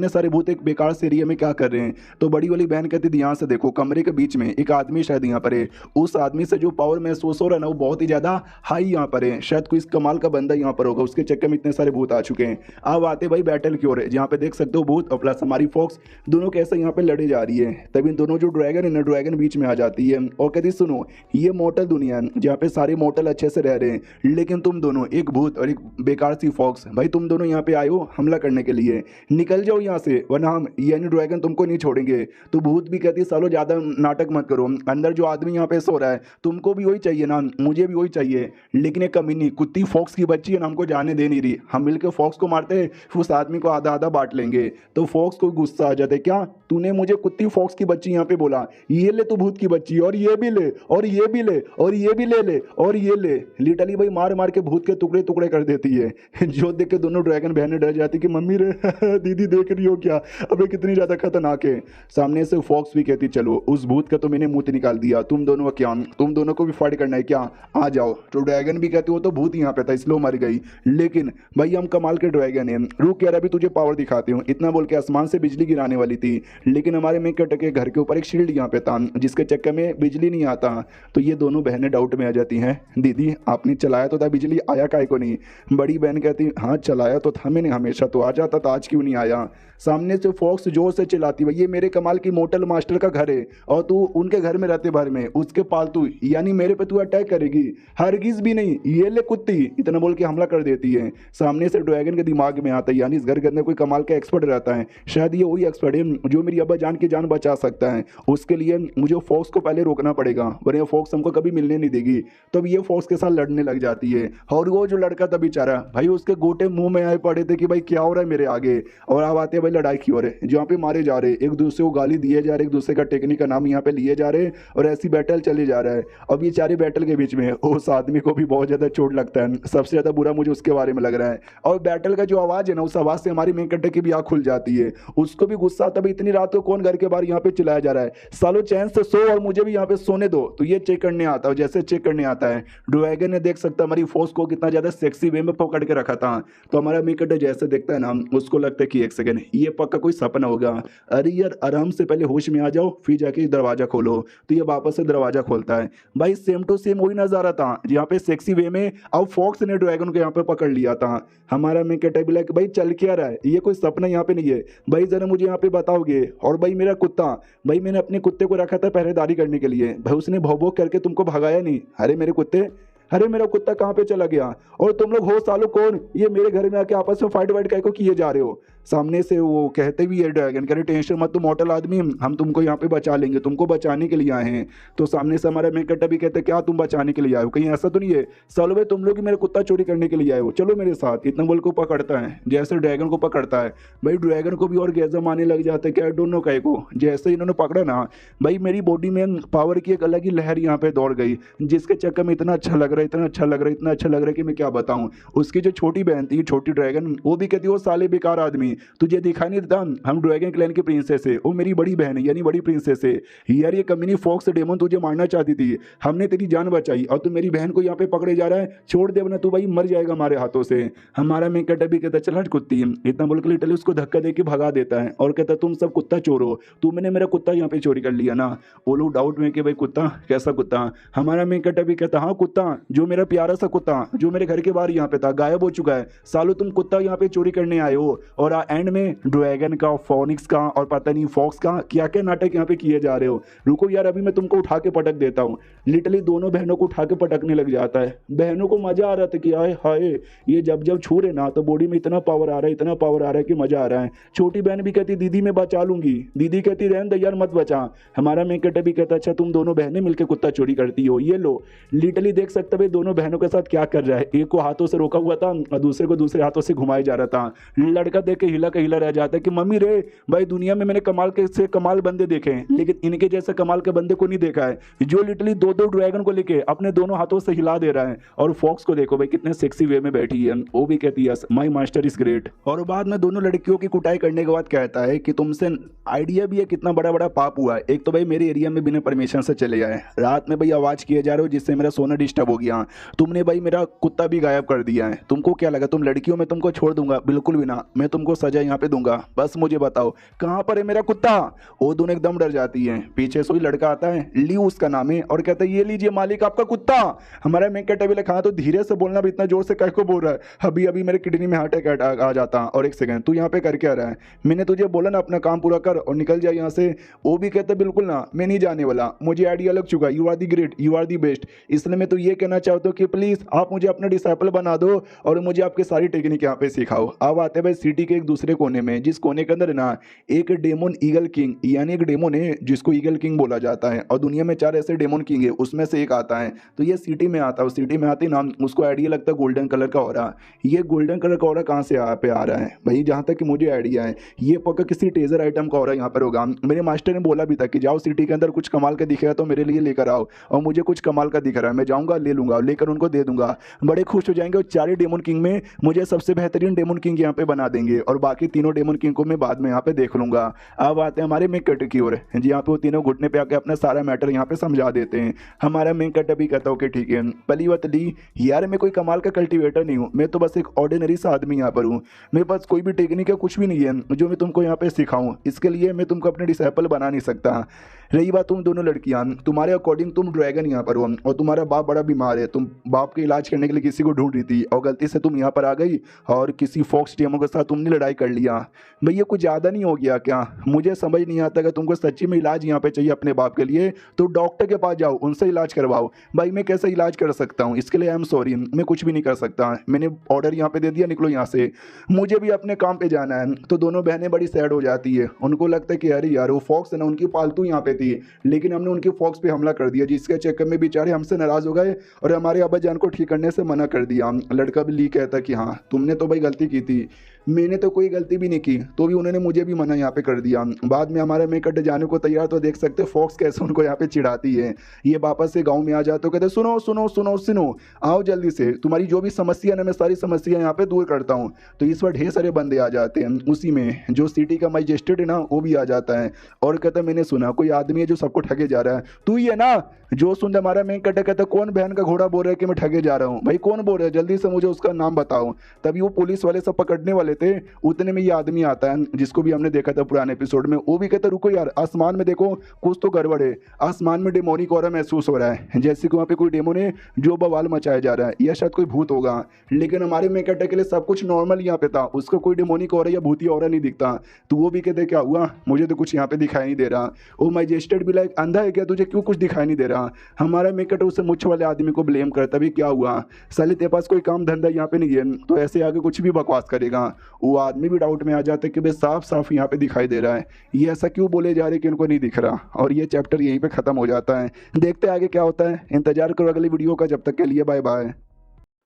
सारे भूत एक बेकार से एरिया में क्या कर रहे हैं। तो बड़ी वाली बहन कहती थी यहाँ से देखो कमरे के बीच में एक आदमी शायद यहाँ पर है, उस आदमी से जो पावर महसूस हो रहा है ना वो बहुत ही ज्यादा यहाँ पर है, शायद कोई इस कमाल का बंदा यहाँ पर होगा, उसके चक्कर में इतने सारे भूत आ चुके हैं। अब आते भाई बैटल की ओर है, जहाँ पे देख सकते हो भूत और प्लस हमारी फॉक्स दोनों कैसे यहाँ पे लड़े जा रही है। तभी दोनों जो ड्रैगन है ना, ड्रैगन बीच में आ जाती है और कहती सुनो ये मॉर्टल दुनिया है जहाँ पे सारे मॉर्टल अच्छे से रह रहे हैं, लेकिन तुम दोनों एक भूत और एक बेकार सी फॉक्स, भाई तुम दोनों यहाँ पे आए हो हमला करने के लिए, निकल जाओ यहाँ से वरना हम यानी ड्रैगन तुमको नहीं छोड़ेंगे। तो भूत भी कहती सालो ज्यादा नाटक मत करो, अंदर जो आदमी यहाँ पे सो रहा है तुमको भी वही चाहिए ना, मुझे भी वही चाहिए, लेकिन एक कमीनी कुत्ती फॉक्स की बच्ची है ना हमको जाने दे नहीं रही, हम मिलकर फॉक्स को मारते हैं फिर उस आदमी को आधा आधा बांट लेंगे। तो फॉक्स को गुस्सा आ जाता है, क्या तूने मुझे कुत्ती फॉक्स की बच्ची यहाँ पे बोला, ये ले तू भूत की बच्ची, और ये भी ले और ये भी ले और ये भी ले ले और ये ले। लिटरली भाई मार मार के भूत के टुकड़े टुकड़े कर देती है। जो देख के दोनों ड्रैगन बहनें डर जाती कि मम्मी रे दीदी देख रही हो क्या, अबे कितनी ज्यादा खतरनाक है। सामने से फॉक्स भी कहती चलो उस भूत का तो मैंने मुंह निकाल दिया, तुम दोनों क्या, तुम दोनों को भी फाइट करना है क्या, आ जाओ। तो ड्रैगन भी कहती वो तो भूत यहाँ पे था इसलिए मर गई, लेकिन भाई हम कमाल के ड्रैगन हैं, रुक यार अभी तुझे पावर दिखाती हूँ। इतना बोल के आसमान से बिजली गिराने वाली थी, लेकिन हमारे में कटके घर के ऊपर एक शील्ड यहाँ पे था जिसके चक्कर में बिजली नहीं आता। तो ये दोनों बहनें डाउट में आ जाती हैं, दीदी आपने चलाया तो था बिजली, आया काहे को नहीं। बड़ी बहन कहती हाँ चलाया तो था मैंने, हमेशा तो आ जाता था, आज क्यों नहीं आया। सामने से फॉक्स जोर से चिल्लाती भाई ये मेरे कमाल की मोटल मास्टर का घर है और तू उनके घर में रहते भर में उसके पालतू, यानी मेरे पे तू अटैक करेगी, हरगिज भी नहीं, ये ले कुत्ती, इतना बोल के हमला कर देती है। सामने से ड्रैगन के दिमाग में आता है यानी इस घर के अंदर कोई कमाल का एक्सपर्ट रहता है, शायद ये वही एक्सपर्ट है जो मेरी अब्बा जान की जान बचा सकता है। उसके लिए मुझे फॉक्स को पहले रोकना पड़ेगा वरना फॉक्स हमको कभी मिलने नहीं देगी। तब ये फॉक्स के साथ लड़ने लग जाती है, और वो जो लड़का था बेचारा भाई उसके गोटे मुंह में आए पड़े थे कि भाई क्या हो रहा है मेरे आगे। और अब आते भाई लड़ाई की ओर है जहाँ पे मारे जा रहे, एक दूसरे को गाली दिए जा रहे, एक दूसरे का टेक्निक का नाम यहाँ पे लिए जा रहे, और ऐसी बैटल चले जा रहा है। अब ये चारे बैटल के बीच में उस आदमी को भी बहुत ज़्यादा चोट लगता है। सबसे ज़्यादा बुरा मुझे उसके बारे में लग रहा है। और बैटल का जो आवाज़ है ना, उस आवाज़ से हमारी मेन कैरेक्टर की भी आँख खुल जाती है। उसको भी गुस्सा आता है, भाई इतनी रात को कौन घर के बाहर यहाँ पे चिल्लाया जा रहा है, सालों चैन से सो और मुझे भी यहाँ पे सोने दो। तो ये चेक करने आता है। जैसे चेक करने आता है, ड्रैगन ने देख सकता हमारी फोर्स को कितना ज़्यादा सेक्सी वे में पकड़ के रखा था। तो हमारा मेन कैरेक्टर जैसे देखता है ना, उसको लगता है कि एक सेकंड, ये पक्का कोई सपना होगा। अरे यार आराम से पहले होश में आ जाओ, फिर जाके दरवाजा खोलो। तो ये वापस से दरवाजा खोलता है। भाई सेम टू सेम वही नजारा था जहाँ पे सेक्सी वे में अब फॉक्स ने ड्रैगन को यहाँ पे पकड़ लिया था। हमारा मेन कैरेक्टर भी लाइक भाई चल क्या रहा है, ये कोई सपना यहाँ पे नहीं है भाई, जरा मुझे यहाँ पे बताओगे। और भाई मेरा कुत्ता, भाई मैंने अपने कुत्ते को रखा था पहरेदारी करने के लिए, भाई उसने भौ भौ करके तुमको भगाया नहीं। अरे मेरे कुत्ते, अरे मेरा कुत्ता कहाँ पे चला गया, और तुम लोग हो सालों कौन, ये मेरे घर में आके आपस में फाइट वाइट काय को किए जा रहे हो। सामने से वो कहते भी है ड्रैगन, कह रहे टेंशन मत तुम मॉडल आदमी, हम तुमको यहाँ पे बचा लेंगे, तुमको बचाने के लिए आए हैं। तो सामने से हमारा मेन कैरेक्टर भी कहते क्या तुम बचाने के लिए आए हो, कहीं ऐसा तो नहीं है सालों भाई तुम लोग ही मेरा कुत्ता चोरी करने के लिए आए हो, चलो मेरे साथ। इतना बोल को पकड़ता है। जैसे ड्रैगन को पकड़ता है, भाई ड्रैगन को भी और गैज़म आने लग जाता है, क्या दोनों काय को। जैसे इन्होंने पकड़ा ना, भाई मेरी बॉडी में पावर की एक अलग ही लहर यहाँ पे दौड़ गई, जिसके चक्कर में इतना अच्छा लग रहा है, इतना अच्छा लग रहा है, इतना अच्छा लग रहा है कि मैं क्या बताऊं। उसकी जो छोटी बहन थी, छोटी ड्रैगन, वो भी कहती वो साले बेकार आदमी, तुझे दिखाई नहीं देता हम ड्रैगन क्लैन की प्रिंसेस है, वो मेरी बड़ी बहन है यानी बड़ी प्रिंसेस है। यार ये कमीनी फॉक्स डेमन तुझे मारना चाहती थी, हमने तेरी जान बचाई और तू मेरी बहन को यहाँ पे पकड़े जा रहा है, छोड़ दे वरना तू भाई मर जाएगा हमारे हाथों से। हमारा मेन कैरेक्टर भी कहता चल हट कुत्ती, इतना बोल के लिटरली उसको धक्का दे के भगा देता है और कहता तुम सब कुत्ता चोर हो, तुमने मेरा कुत्ता यहाँ पे चोरी कर लिया ना। वो लोग डाउट में कि भाई कुत्ता कैसा कुत्ता। हमारा मेन कैरेक्टर भी कहता हाँ कुत्ता, जो मेरा प्यारा सा कुत्ता जो मेरे घर के बाहर यहाँ पे था, गायब हो चुका है, सालों तुम कुत्ता यहाँ पे चोरी करने आए हो। और एंड में ड्रैगन का, फोनिक्स का और पता नहीं फॉक्स का क्या क्या नाटक यहाँ पे किए जा रहे हो। रुको यार अभी मैं तुमको उठा के पटक देता हूँ। लिटरली दोनों बहनों को उठा के पटकने लग जाता है। बहनों को मजा आ रहा था कि आए हाय ये जब जब छू रहे ना तो बॉडी में इतना पावर आ रहा है, इतना पावर आ रहा है कि मजा आ रहा है। छोटी बहन भी कहती दीदी मैं बचा लूंगी, दीदी कहती रहने दे यार मत बचा। हमारा मेन कैरेक्टर भी कहता अच्छा तुम दोनों बहनें मिलकर कुत्ता चोरी करती हो, ये लो। लिटरली देख सकते भाई दोनों बहनों के साथ क्या कर रहा है, एक को हाथों से रोका हुआ था और दूसरे को दूसरे हाथों से घुमाया जा रहा था। लड़का देख के हिला का हिला रह जाता है कि मम्मी रे भाई दुनिया में मैंने कमाल के से कमाल बंदे देखे हैं लेकिन इनके जैसे कमाल के बंदे को नहीं देखा है, जो लिटरली दो दो ड्रैगन को लेके अपने दोनों हाथों से हिला दे रहा है। और फॉक्स को देखो भाई कितने सेक्सी वे में बैठी है, वो भी कहती है माय मास्टर इज ग्रेट। और बाद में दोनों लड़कियों की कुटाई करने के बाद कहता है कि तुमसे आइडिया भी है कितना बड़ा बड़ा पाप हुआ है। एक तो भाई मेरे एरिया में बिना परमिशन से चले आए, रात में भाई आवाज किए जा रहे हो जिससे मेरा सोना डिस्टर्ब हो गया, तुमने भाई मेरा कुत्ता भी गायब कर दिया है। तुमको क्या लगा तुम लड़कियों में तुमको छोड़ दूंगा, बिल्कुल भी ना, मैं तुमको सजा यहाँ पे दूंगा, बस मुझे बताओ कहाँ पर है मेरा कुत्ता। वो दोनों एकदम डर जाती है। पीछे से लड़का आता है, ली उसका नाम है, और कहता है ये लीजिए मालिक आपका कुत्ता। हमारा मेन कैरेक्टर भी लिखा तो धीरे से बोलना भी इतना जोर से कह को बोल रहा है, अभी अभी मेरे किडनी में हार्ट अटैक आ जाता। और एक सेकंड तू यहाँ पे कर क्या रहा है, मैंने तुझे बोला ना अपना काम पूरा कर और निकल जाए यहाँ से। वो भी कहता बिल्कुल ना मैं नहीं जाने वाला, मुझे आइडिया लग चुका, you are the great, you are the best, इसलिए मैं तो ये कहना चाहता हूँ कि प्लीज आप मुझे अपना डिसाइपल बना दो और मुझे आपकी सारी टेक्निक यहाँ पे सिखाओ। अब आते हैं भाई सिटी के एक दूसरे कोने में, जिस कोने के अंदर ना एक डेमन ईगल किंग यानी एक डेमन है जिसको ईगल किंग बोला जाता है और दुनिया में 4 ऐसे डेमन किंग है उसमें से एक आता है। तो ये सिटी में आता है, सिटी में आते ना उसको आइडिया लगता है गोल्डन कलर का ऑरा। ये गोल्डन कलर का ऑरा कहाँ से पे आ रहा है भाई, जहाँ तक कि मुझे आइडिया है ये पक्का किसी टेजर आइटम का ऑरा यहाँ पर होगा। मेरे मास्टर ने बोला भी था कि जाओ सिटी के अंदर कुछ कमाल का दिखेगा तो मेरे लिए लेकर आओ, और मुझे कुछ कमाल का दिख रहा है मैं जाऊँगा ले लूँगा, लेकर उनको दे दूंगा, बड़े खुश हो जाएंगे। और 4 डेमन किंग में मुझे सबसे बेहतरीन डेमन किंग यहाँ पे बना देंगे और बाकी तीनों डेमन किंग को मैं बाद में यहाँ पे देख लूंगा। अब आते हैं हमारे मेन कैरेक्टर की ओर, जी यहाँ पे वो तीनों घुटने पे आके अपना सारा मैटर यहाँ पे समझा देते हैं। हमारा मेन कैरेक्टर भी कहता हूँ कि ठीक है पली वत ली यार मैं कोई कमाल का कल्टीवेटर नहीं हूँ, मैं तो बस एक ऑर्डिनरी सा आदमी यहाँ पर हूँ, मेरे पास कोई भी टेक्निक है कुछ भी नहीं है जो मैं तुमको यहाँ पे सिखाऊं, इसके लिए मैं तुमको अपने डिसाइपल बना नहीं सकता। रही बात तुम दोनों लड़कियां, तुम्हारे अकॉर्डिंग तुम ड्रैगन यहाँ पर हो और तुम्हारा बाप बड़ा बीमार है, तुम बाप के इलाज करने के लिए किसी को ढूंढ रही थी और गलती से तुम यहाँ पर आ गई और किसी फॉक्स डेमो के साथ तुमने लड़ाई कर लिया। भाई ये कुछ ज़्यादा नहीं हो गया क्या, मुझे समझ नहीं आता अगर तुमको सच्ची में इलाज यहाँ पे चाहिए अपने बाप के लिए तो डॉक्टर के पास जाओ उनसे इलाज करवाओ। भाई मैं कैसे इलाज कर सकता हूँ, इसके लिए आई एम सॉरी मैं कुछ भी नहीं कर सकता, मैंने ऑर्डर यहाँ पे दे दिया निकलो यहाँ से, मुझे भी अपने काम पे जाना है। तो दोनों बहनें बड़ी सैड हो जाती है, उनको लगता है कि अरे यार वो फॉक्स है ना उनकी पालतू यहाँ पे थी लेकिन हमने उनके फॉक्स पे हमला कर दिया जिसके चक्कर में बेचारे हमसे नाराज हो गए और हमारे अब्बा जान को ठीक करने से मना कर दिया। लड़का भी ली कहता कि हाँ तुमने तो भाई गलती की थी, मैंने तो कोई गलती भी नहीं की, तो भी उन्होंने मुझे भी मना यहाँ पे कर दिया। बाद में हमारे मेकअप जाने को तैयार, तो देख सकते हो फॉक्स कैसे उनको यहाँ पे चिढ़ाती है। ये वापस से गाँव में आ जाते हो, कहते सुनो सुनो सुनो सुनो, आओ जल्दी से, तुम्हारी जो भी समस्या ना मैं सारी समस्या यहाँ पे दूर करता हूँ। तो इस पर ढेर सारे बंदे आ जाते हैं, उसी में जो सिटी का मजिस्ट्रेट है ना वो भी आ जाता है और कहता मैंने सुना कोई आदमी है जो सबको ठगे जा रहा है, तू ही है ना जो सुन हमारा मैं कटे, कहता कौन बहन का घोड़ा बोल रहा है कि मैं ठगे जा रहा हूँ, भाई कौन बोल रहा है, जल्दी से मुझे उसका नाम बताओ। तभी वो पुलिस वाले सब पकड़ने वाले थे, उतने में ये आदमी आता है जिसको भी हमने देखा था पुराने एपिसोड में। वो भी कहता रुको यार, आसमान में देखो कुछ तो गड़बड़ है, आसमान में डेमोनिक ऑरा महसूस हो रहा है, जैसे कि वहाँ पे कोई डेमोन है जो बवाल मचाया जा रहा है, या शायद कोई भूत होगा। लेकिन हमारे मेकटे के लिए सब कुछ नॉर्मल यहाँ पे था, उसको कोई डेमोनिक ऑरा या भूतिया ऑरा नहीं दिखता। तो वो भी कहते क्या हुआ, मुझे तो कुछ यहाँ पे दिखाई नहीं दे रहा। वो मजिस्ट्रेट भी लाइक अंधा है क्या, तुझे क्यों कुछ दिखाई नहीं दे रहा। हमारा मेकट उस मुच्छ वाले आदमी को ब्लेम करता भी क्या हुआ, साले तेरे पास कोई काम धंधा यहाँ पे नहीं है, तो ऐसे आगे कुछ भी बकवास करेगा। वो आदमी भी डाउट में आ जाता है कि भाई साफ साफ यहाँ पे दिखाई दे रहा है, ये ऐसा क्यों बोले जा रहे कि उनको नहीं दिख रहा। और ये चैप्टर यहीं पे खत्म हो जाता है। देखते हैं आगे क्या होता है, इंतजार करो अगली वीडियो का, जब तक के लिए बाय बाय।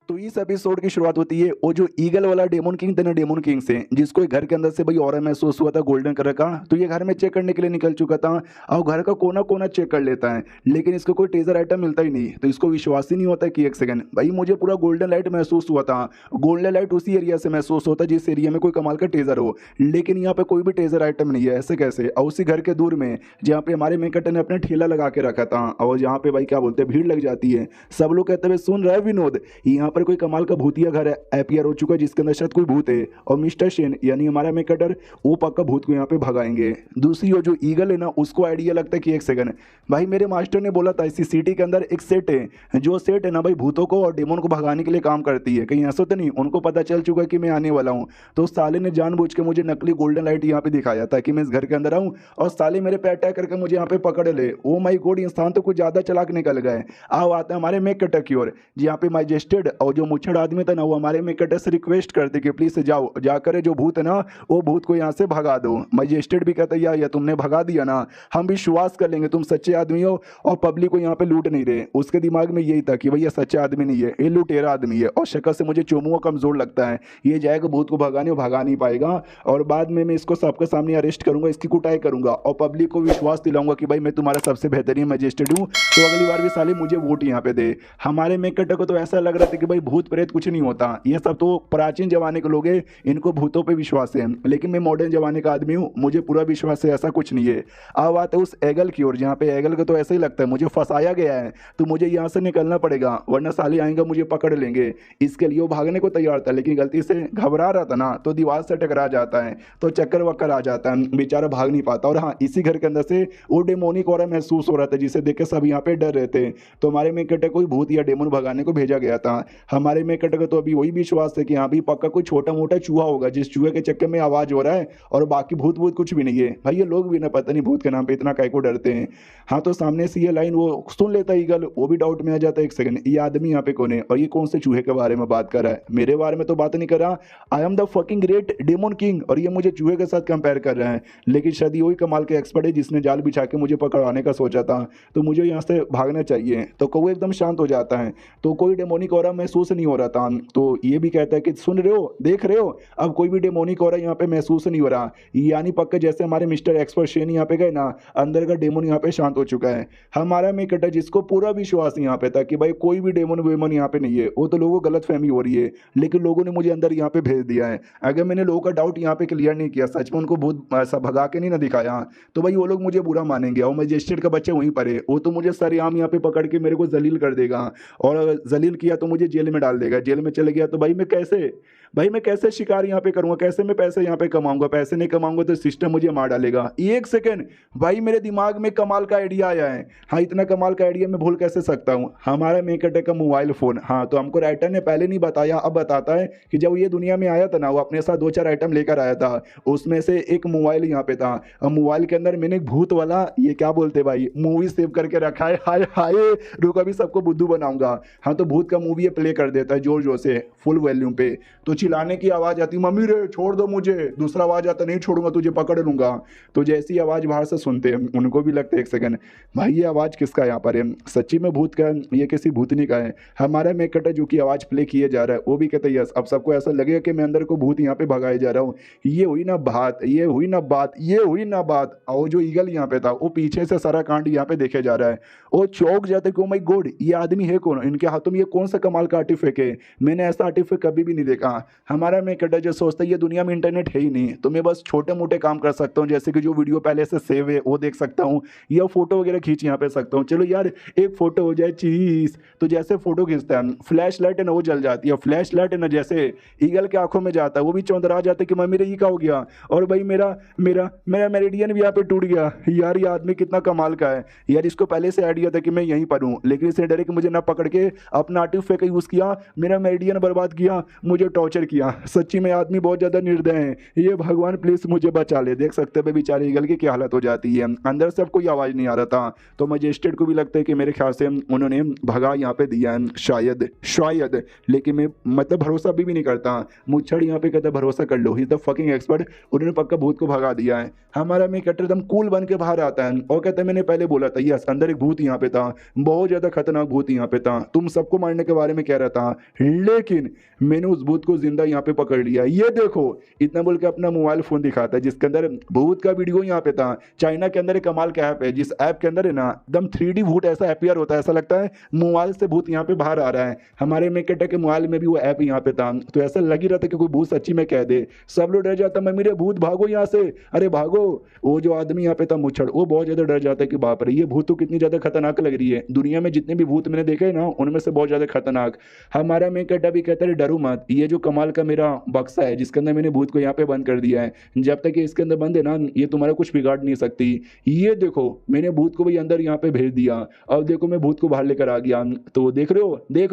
तो इस एपिसोड की शुरुआत होती है वो जो ईगल वाला डेमन किंग था ना, डेमन किंग से, जिसको एक घर के अंदर से भाई ऑरा महसूस हुआ था गोल्डन कलर का। तो ये घर में चेक करने के लिए निकल चुका था और घर का कोना कोना चेक कर लेता है, लेकिन इसको कोई टेजर आइटम मिलता ही नहीं। तो इसको विश्वास ही नहीं होता कि एक सेकंड भाई मुझे पूरा गोल्डन लाइट महसूस हुआ था, गोल्डन लाइट उसी एरिया से महसूस होता जिस एरिया में कोई कमाल का टेजर हो, लेकिन यहाँ पे कोई भी टेजर आइटम नहीं है, ऐसे कैसे। और उसी घर के दूर में जहाँ पे हमारे मेकट ने अपना ठेला लगा के रखा था, और जहाँ पे भाई क्या बोलते हैं भीड़ लग जाती है, सब लोग कहते हैं सुन रहे विनोद, यहाँ पर कोई कमाल का भूतिया घर अपियर हो चुका है जिसके अंदर शायद कोई भूत है, और मिस्टर शेन यानी हमारा मेकटर वो पक्का भूत को यहाँ पे भगाएंगे। दूसरी ओर जो ईगल है ना, उसको आइडिया लगता है कि एक सेकंड भाई मेरे मास्टर ने बोला था इसी सिटी के अंदर एक सेट है, जो सेट है ना भाई भूतों को और डेमन को भगाने के लिए काम करती है, कहीं ऐसा तो नहीं उनको पता चल चुका है कि मैं आने वाला हूँ। तो उस साले ने जानबूझ के मुझे नकली गोल्डन लाइट यहाँ पे दिखाया था कि मैं इस घर के अंदर आऊँ और साले मेरे पे अटैक करके मुझे यहाँ पे पकड़ ले। ओ माई गॉड, इंसान तो कुछ ज्यादा चलाक निकल गए। आओ आते हैं हमारे मेकटर की ओर, जहाँ पे मैजिस्ट्रेट और जो मुच्छड़ आदमी था ना वो हमारे मेकटर से रिक्वेस्ट करते कि प्लीज जाओ, जाकर जो भूत है ना वो भूत को यहाँ से भगा दो। मैजिस्ट्रेट भी कहता है या तुमने भगा दिया ना, हम विश्वास कर लेंगे तुम सच्चे आदमी हो और पब्लिक को यहाँ पे लूट नहीं रहे। उसके दिमाग में यही था कि भैया सच्चा आदमी नहीं है, ये लुटेरा आदमी है, और शक्ल से मुझे चोमुआ कमजोर लगता है, ये जाएगा भूत को भगाने और भगा नहीं पाएगा, और बाद में मैं इसको सबके सामने अरेस्ट करूंगा, इसकी कुटाई करूंगा और पब्लिक को विश्वास दिलाऊंगा कि भाई मैं तुम्हारा सबसे बेहतरीन मैजिस्ट्रेट हूँ, तो अगली बार भी साले मुझे वोट यहाँ पे दे। हमारे मेकटर को तो ऐसा लग रहा था कि भाई भूत प्रेत कुछ नहीं होता, ये सब तो प्राचीन जमाने के लोग हैं, इनको भूतों पे विश्वास है, लेकिन मैं मॉडर्न जमाने का आदमी हूँ, मुझे पूरा विश्वास है ऐसा कुछ नहीं है। अब आते उस एगल की ओर, जहाँ पे एगल को तो ऐसा ही लगता है मुझे फंसाया गया है, तो मुझे यहाँ से निकलना पड़ेगा वरना साले आएंगे मुझे पकड़ लेंगे। इसके लिए वो भागने को तैयार था, लेकिन गलती से घबरा रहा था ना तो दीवार से टकरा जाता है, तो चक्कर वक्कर आ जाता है, बेचारा भाग नहीं पाता। और हाँ, इसी घर के अंदर से वो डेमोनिक ऑरा महसूस हो रहा था जिसे देख के सब यहाँ पे डर रहे थे। तो हमारे मेकटे को भूत या डेमन भगाने को भेजा गया था। हमारे मेकटे को तो अभी वही विश्वास है कि हाँ भी पक्का कोई छोटा मोटा चूहा होगा जिस चूहे के चक्कर में आवाज हो रहा है, और बाकी भूत भूत कुछ भी नहीं है। भाई ये लोग भी ना पता नहीं भूत के नाम पे इतना काय को डरते हैं। हाँ, तो सामने से ये लाइन वो सुन लेता है ईगल, वो भी डाउट में आ जाता है एक सेकंड ये आदमी यहाँ पे कौन है और ये कौन से चूहे के बारे में बात कर रहा है, मेरे बारे में तो बात नहीं कर रहा, आई am the fucking great daemon king, और ये मुझे चूहे के साथ कंपेयर कर रहे हैं। लेकिन शायद वही कमाल के एक्सपर्ट है जिसने जाल बिछा के मुझे पकड़वाने का सोचा था, तो मुझे यहाँ से भागना चाहिए। तो कौवे एकदम शांत हो जाता है, तो कोई डेमोनिक ऑरा महसूस नहीं हो रहा था। तो ये भी कहता है कि सुन रहे हो, देख रहे हो, अब कोई भी डेमोनिक ऑरा यहाँ पे महसूस नहीं हो रहा, यानी पक्का जैसे हमारे मिस्टर एक्सपर्ट शेन यहाँ पे गए ना, अंदर का डेमन यहाँ पे शांत हो चुका है। हमारा मेकटा जिसको पूरा विश्वास यहाँ पे था कि भाई कोई भी डेमन वेमन यहाँ पे नहीं है, वो तो लोगों को गलत फहमी हो रही है, लेकिन लोगों ने मुझे अंदर यहाँ पे भेज दिया है। अगर मैंने लोगों का डाउट यहाँ पे क्लियर नहीं किया, सच में उनको बहुत ऐसा भगा के नहीं ना दिखाया, तो भाई वो लोग मुझे बुरा मानेंगे। और मजिस्ट्रेट का बच्चा वहीं पर है, वो तो मुझे सरेआम यहाँ पे पकड़ के मेरे को जलील कर देगा, और जलील किया तो मुझे जेल में डाल देगा। जेल में चले गया तो भाई मैं कैसे शिकार यहाँ पे करूंगा, कैसे मैं पैसे यहाँ पे कमाऊंगा, पैसे नहीं कमाऊंगा तो सिस्टम मुझे मार डालेगा। एक सेकंड भाई, मेरे दिमाग में कमाल का आइडिया आया है। हाँ, इतना कमाल का आइडिया मैं भूल कैसे सकता हूँ। हमारा मेकटे का मोबाइल फोन, हाँ तो हमको राइटर ने पहले नहीं बताया, अब बताता है कि जब ये दुनिया में आया था ना, वो अपने साथ 2-4 आइटम लेकर आया था, उसमें से एक मोबाइल यहाँ पे था, और मोबाइल के अंदर मैंने एक भूत वाला ये क्या बोलते भाई मूवी सेव करके रखा है। हाय हाय, रुको अभी सबको बुद्धू बनाऊंगा। हाँ, तो भूत का मूवी है प्ले कर देता है जोर जोर से फुल वॉल्यूम पे, तो चिल्लाने की आवाज़ आती, मम्मी रे छोड़ दो मुझे, दूसरा आवाज़ आता, नहीं छोड़ूंगा तुझे पकड़ लूंगा। तो जैसी आवाज़ बाहर से सुनते हैं उनको भी लगता है एक सेकंड भाई ये आवाज़ किसका है यहाँ पर है, सच्ची में भूत का है, ये किसी भूतनी का है। हमारा मेक कटर जो कि आवाज़ प्ले किए जा रहा है वो भी कहता है यस। अब सबको ऐसा लगेगा कि मैं अंदर को भूत यहाँ पे भगाए जा रहा हूँ। ये हुई ना बात, ये हुई ना बात, ये हुई ना बात। और जो ईगल यहाँ पे था वो पीछे से सारा कांड यहाँ पे देखे जा रहा है, वो चौंक जाते कि ओ माय गॉड ये आदमी है कौन, इनके हाथों में ये कौन सा कमाल का आर्टिफैक्ट है, मैंने ऐसा आर्टिफैक्ट कभी भी नहीं देखा। हमारा मेक कटर जो सोचता है ये दुनिया में इंटरनेट है ही नहीं, तो मैं बस छोटे मोटे काम कर सकता हूँ, जैसे कि जो वीडियो पहले से सेव है वो देख सकता हूँ, या फोटो वगैरह खींच यहाँ पे सकता हूँ। चलो यार एक फोटो हो जाए चीज, तो जैसे फोटो खींचता है फ्लैश लाइट है ना वो जल जाती है, फ्लैश लाइट है ना जैसे ईगल के आंखों में जाता है वो भी चौंधरा जाता है कि मैं मेरे ये क्या हो गया, और भाई मेरा मेरा मेरा मेरिडियन भी यहाँ पे टूट गया। यार ये आदमी कितना कमाल का है यार, इसको पहले से आइडिया था कि मैं यहीं पर हूँ, लेकिन इसने डायरेक्ट मुझे ना पकड़ के अपना आर्टिफैक्ट यूज किया, मेरा मेरिडियन बर्बाद किया, मुझे टॉर्चर किया। सच्ची में आदमी बहुत ज्यादा निर्दय है, ये भगवान प्लीज मुझे बचा ले। देख सकते हैं बेचारे ईगल की क्या हालत हो जाती है, अंदर से अब कोई आवाज नहीं आ रहा था। तो मजिस्ट्रेट को भी लगता है कि मेरे ख्याल से उन्होंने भगा यहाँ पे दिया है शायद शायद, लेकिन मैं मतलब भरोसा भी नहीं करता। मुच्छड़ यहाँ पे कहता भरोसा कर लो, he is the fucking expert, उन्होंने पक्का भूत को भगा दिया है। हमारा मेक कटर एकदम कूल बन के बाहर आता है और कहता है मैंने पहले बोला था यस अंदर एक भूत यहाँ पे था, बहुत ज्यादा खतरनाक भूत यहाँ पे था, तुम सबको मारने के बारे में कह रहा था, लेकिन मैंने उस भूत को जिंदा यहाँ पे पकड़ लिया। ये देखो इतना बोल के अपना मोबाइल फोन दिखाता है जिसके अंदर भूत का वीडियो यहाँ पे था। चाइना के अंदर एक कमाल का ऐप है, जिस ऐप के अंदर है ना एकदम 3D भूत ऐसा अपीयर होता है, ऐसा लगता है मोबाइल से भूत यहाँ पे बाहर आ रहा है। हमारे मेक कटर के मोबाइल में भी वो ऐप यहाँ पे था, तो ऐसा लग ही रहा था कि कोई भूत सच्ची में कह दे। सब लोग डर जाता, मम्मी रे भूत भागो यहाँ से, अरे भागो। वो जो आदमी यहाँ पे था मुच्छड़ वो बहुत ज्यादा डर जाता है कि बाप रे ये भूत तो कितनी ज्यादा खतरनाक लग रही है, दुनिया में जितने भी भूत मैंने देखे ना उनमें से बहुत ज्यादा खतरनाक। हमारा मेक कटर भी कहता है डरो मत, ये जो कमाल का मेरा बक्सा है जिसके अंदर मैंने भूत को यहाँ पे बंद कर दिया है, जब तक ये इसके अंदर बंद है ना ये तुम्हारा कुछ बिगाड़ नहीं सकती। ये देखो मैंने भूत को भी अंदर यहाँ पे भेज दिया, अब देखो मैं भूत को बाहर लेकर आ गया। तो देख रहे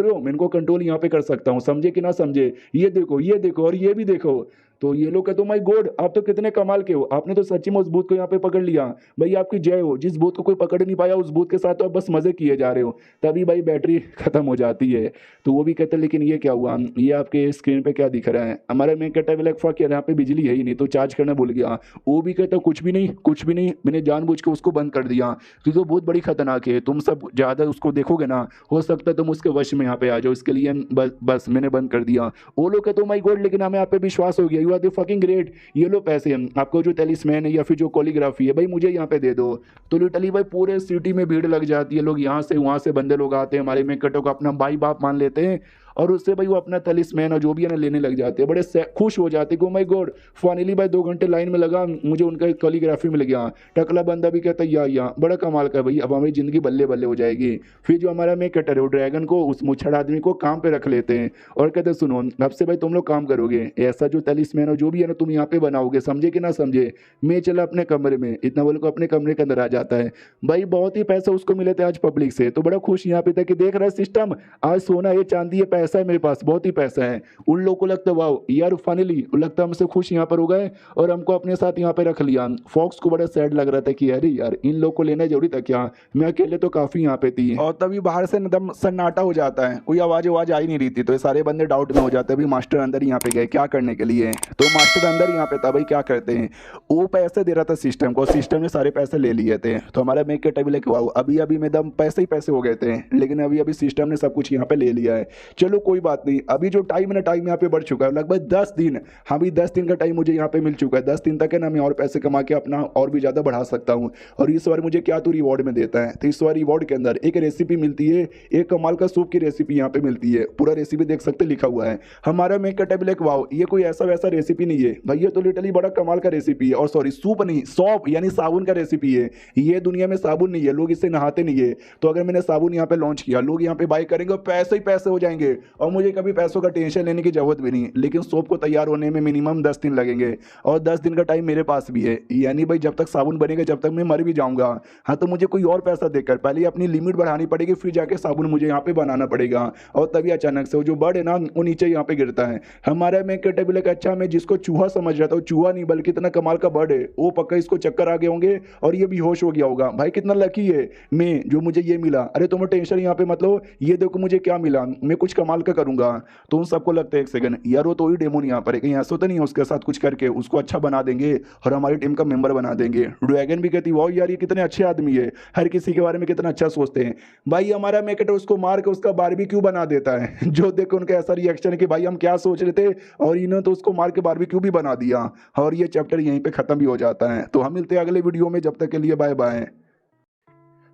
हो मैं इनको कंट्रोल यहाँ पे कर सकता हूँ, समझे कि ना समझे, ये देखो और ये भी देखो। तो ये लोग कहते माय गॉड आप तो कितने कमाल के हो, आपने तो सच्ची में उस भूत को यहाँ पे पकड़ लिया। भाई आपकी जय हो, जिस भूत को कोई पकड़ नहीं पाया उस भूत के साथ तो आप बस मजे किए जा रहे हो। तभी भाई बैटरी खत्म हो जाती है। तो वो भी कहते लेकिन ये क्या हुआ, ये आपके स्क्रीन पे क्या दिख रहा है। हमारा मैं कहता है फक यार यहाँ पे बिजली है ही नहीं, तो चार्ज करना भूल गया। वो भी कहता कुछ भी नहीं, मैंने जानबूझ के उसको बंद कर दिया क्योंकि वो बहुत बड़ी खतरनाक है, तुम सब ज्यादा उसको देखोगे ना हो सकता है तुम उसके वश में यहाँ पे आ जाओ, इसके लिए बस मैंने बंद कर दिया। वो लोग कहते माय गॉड लेकिन हमें आप पे विश्वास हो गया, you are the fucking great, ये लो पैसे आपको जो टेलिस्मैन है या फिर जो कोलिग्राफी है भाई मुझे यहाँ पे दे दो। तो लिटरली भाई पूरे सिटी में भीड़ लग जाती है, लोग यहाँ से वहाँ से बंदे लोग आते हैं, हमारे मेक कटर को अपना भाई बाप मान लेते हैं और उससे भाई वो अपना तलिस्मैन और जो भी है ना लेने लग जाते हैं, बड़े खुश हो जाते हैं कि माय गॉड फाइनली भाई 2 घंटे लाइन में लगा मुझे उनका कैलीग्राफी मिल गया। टकला बंदा भी कहता है या बड़ा कमाल का भाई अब हमारी जिंदगी बल्ले बल्ले हो जाएगी। फिर जो हमारा मेक कटर है वो ड्रैगन को उस मुच्छड़ आदमी को काम पे रख लेते हैं और कहते हैं सुनो अब से भाई तुम लोग काम करोगे, ऐसा जो तलिस्मैन और जो भी है ना तुम यहाँ पे बनाओगे, समझे कि ना समझे। मैं चला अपने कमरे में, इतना बोल को अपने कमरे के अंदर आ जाता है। भाई बहुत ही पैसे उसको मिले थे आज पब्लिक से, तो बड़ा खुश यहाँ पे था कि देख रहा है सिस्टम आज सोना है चांदी है पैसा है मेरे पास, बहुत ही पैसा है। उन लोगों को लगता है वाह यार फाइनली लगता है हमसे खुश यहाँ पर हो गए और हमको अपने साथ यहाँ पे रख लिया। फॉक्स को बड़ा सैड लग रहा था कि अरे यार इन लोग को लेना जरूरी था क्या, मैं अकेले तो काफी यहाँ पे थी। और तभी बाहर से एकदम सन्नाटा हो जाता है, कोई आवाज आ ही नहीं रही थी, तो ये सारे बंदे डाउट में हो जाते हैं भाई मास्टर अंदर यहाँ पे गए क्या करने के लिए। तो मास्टर अंदर यहाँ पे था, भाई क्या करते हैं, वो पैसे दे रहा था सिस्टम को, सिस्टम ने सारे पैसे ले लिए थे। तो हमारा मेक के टेबल अभी अभी में दम पैसे ही पैसे हो गए थे, लेकिन अभी अभी सिस्टम ने सब कुछ यहाँ पे ले लिया है। चलो कोई बात नहीं, अभी जो टाइम है ना टाइम यहाँ पे बढ़ चुका है लगभग 10 दिन, हाँ भी 10 दिन का टाइम मुझे यहाँ पे मिल चुका है। 10 दिन तक है ना मैं और पैसे कमा के अपना और भी ज़्यादा बढ़ा सकता हूँ। और इस बार मुझे क्या तो रिवॉर्ड में देता है, तो इस बार रिवॉर्ड के अंदर एक रेसिपी मिलती है, एक कमाल का सूप की रेसिपी यहाँ पे मिलती है, पूरा रेसिपी देख सकते लिखा हुआ है। हमारा मेक का टेबल एक वाओ ये कोई ऐसा वैसा रेसिपी नहीं है भाई, ये तो लिटरली बड़ा कमाल का रेसिपी है। और सॉरी सूप नहीं, सॉप यानी साबुन का रेसिपी है। ये दुनिया में साबुन नहीं है, लोग इससे नहाते नहीं है, तो अगर मैंने साबुन यहाँ पे लॉन्च किया लोग यहाँ पे बाय करेंगे और पैसे ही पैसे हो जाएंगे और मुझे कभी पैसों का टेंशन लेने की जरूरत भी नहीं। लेकिन सोप को तैयार होने में मिनिमम 10 दिन लगेंगे और 10 दिन का टाइम मेरे पास भी है, यानी भाई जब तक साबुन बनेगा जब तक मैं मर भी जाऊंगा। हाँ तो मुझे कोई और पैसा देकर पहले अपनी लिमिट बढ़ानी पड़ेगी, फिर जाके साबुन मुझे यहाँ पे बनाना पड़ेगा और तभी अचानक से वो जो बर्ड है ना वो नीचे यहाँ पे गिरता है। हमारा मेक टेबल का अच्छा मैं जिसको चूहा समझ रहा था, चूहा नहीं बल्कि इतना कमाल का बर्ड है, वो पक्का इसको चक्कर आ गए होंगे और ये बेहोश हो गया होगा। भाई कितना लकी है मैं जो मुझे ये मिला। अरे तुम्हें टेंशन यहाँ पे मतलब ये देखो मुझे क्या मिला, मैं कुछ कमा कमाल का करूंगा। तो उन सबको लगता है एक सेकंड यार वो तो ही डेमोन यहाँ पर है, कहीं ऐसा तो नहीं है उसके साथ कुछ करके उसको अच्छा बना देंगे और हमारी टीम का मेंबर बना देंगे। ड्रैगन भी कहती वाह यार ये कितने अच्छे आदमी है, हर किसी के बारे में कितना अच्छा सोचते हैं। भाई हमारा मेकेटर उसको मार के उसका बारबेक्यू बना देता है जो देखो उनका ऐसा रिएक्शन है कि भाई हम क्या सोच रहे थे और इन्होंने तो उसको मार के बारबेक्यू भी बना दिया। और ये चैप्टर यहीं पे खत्म भी हो जाता है। तो हम मिलते हैं अगले वीडियो में, जब तक के लिए बाय बाय।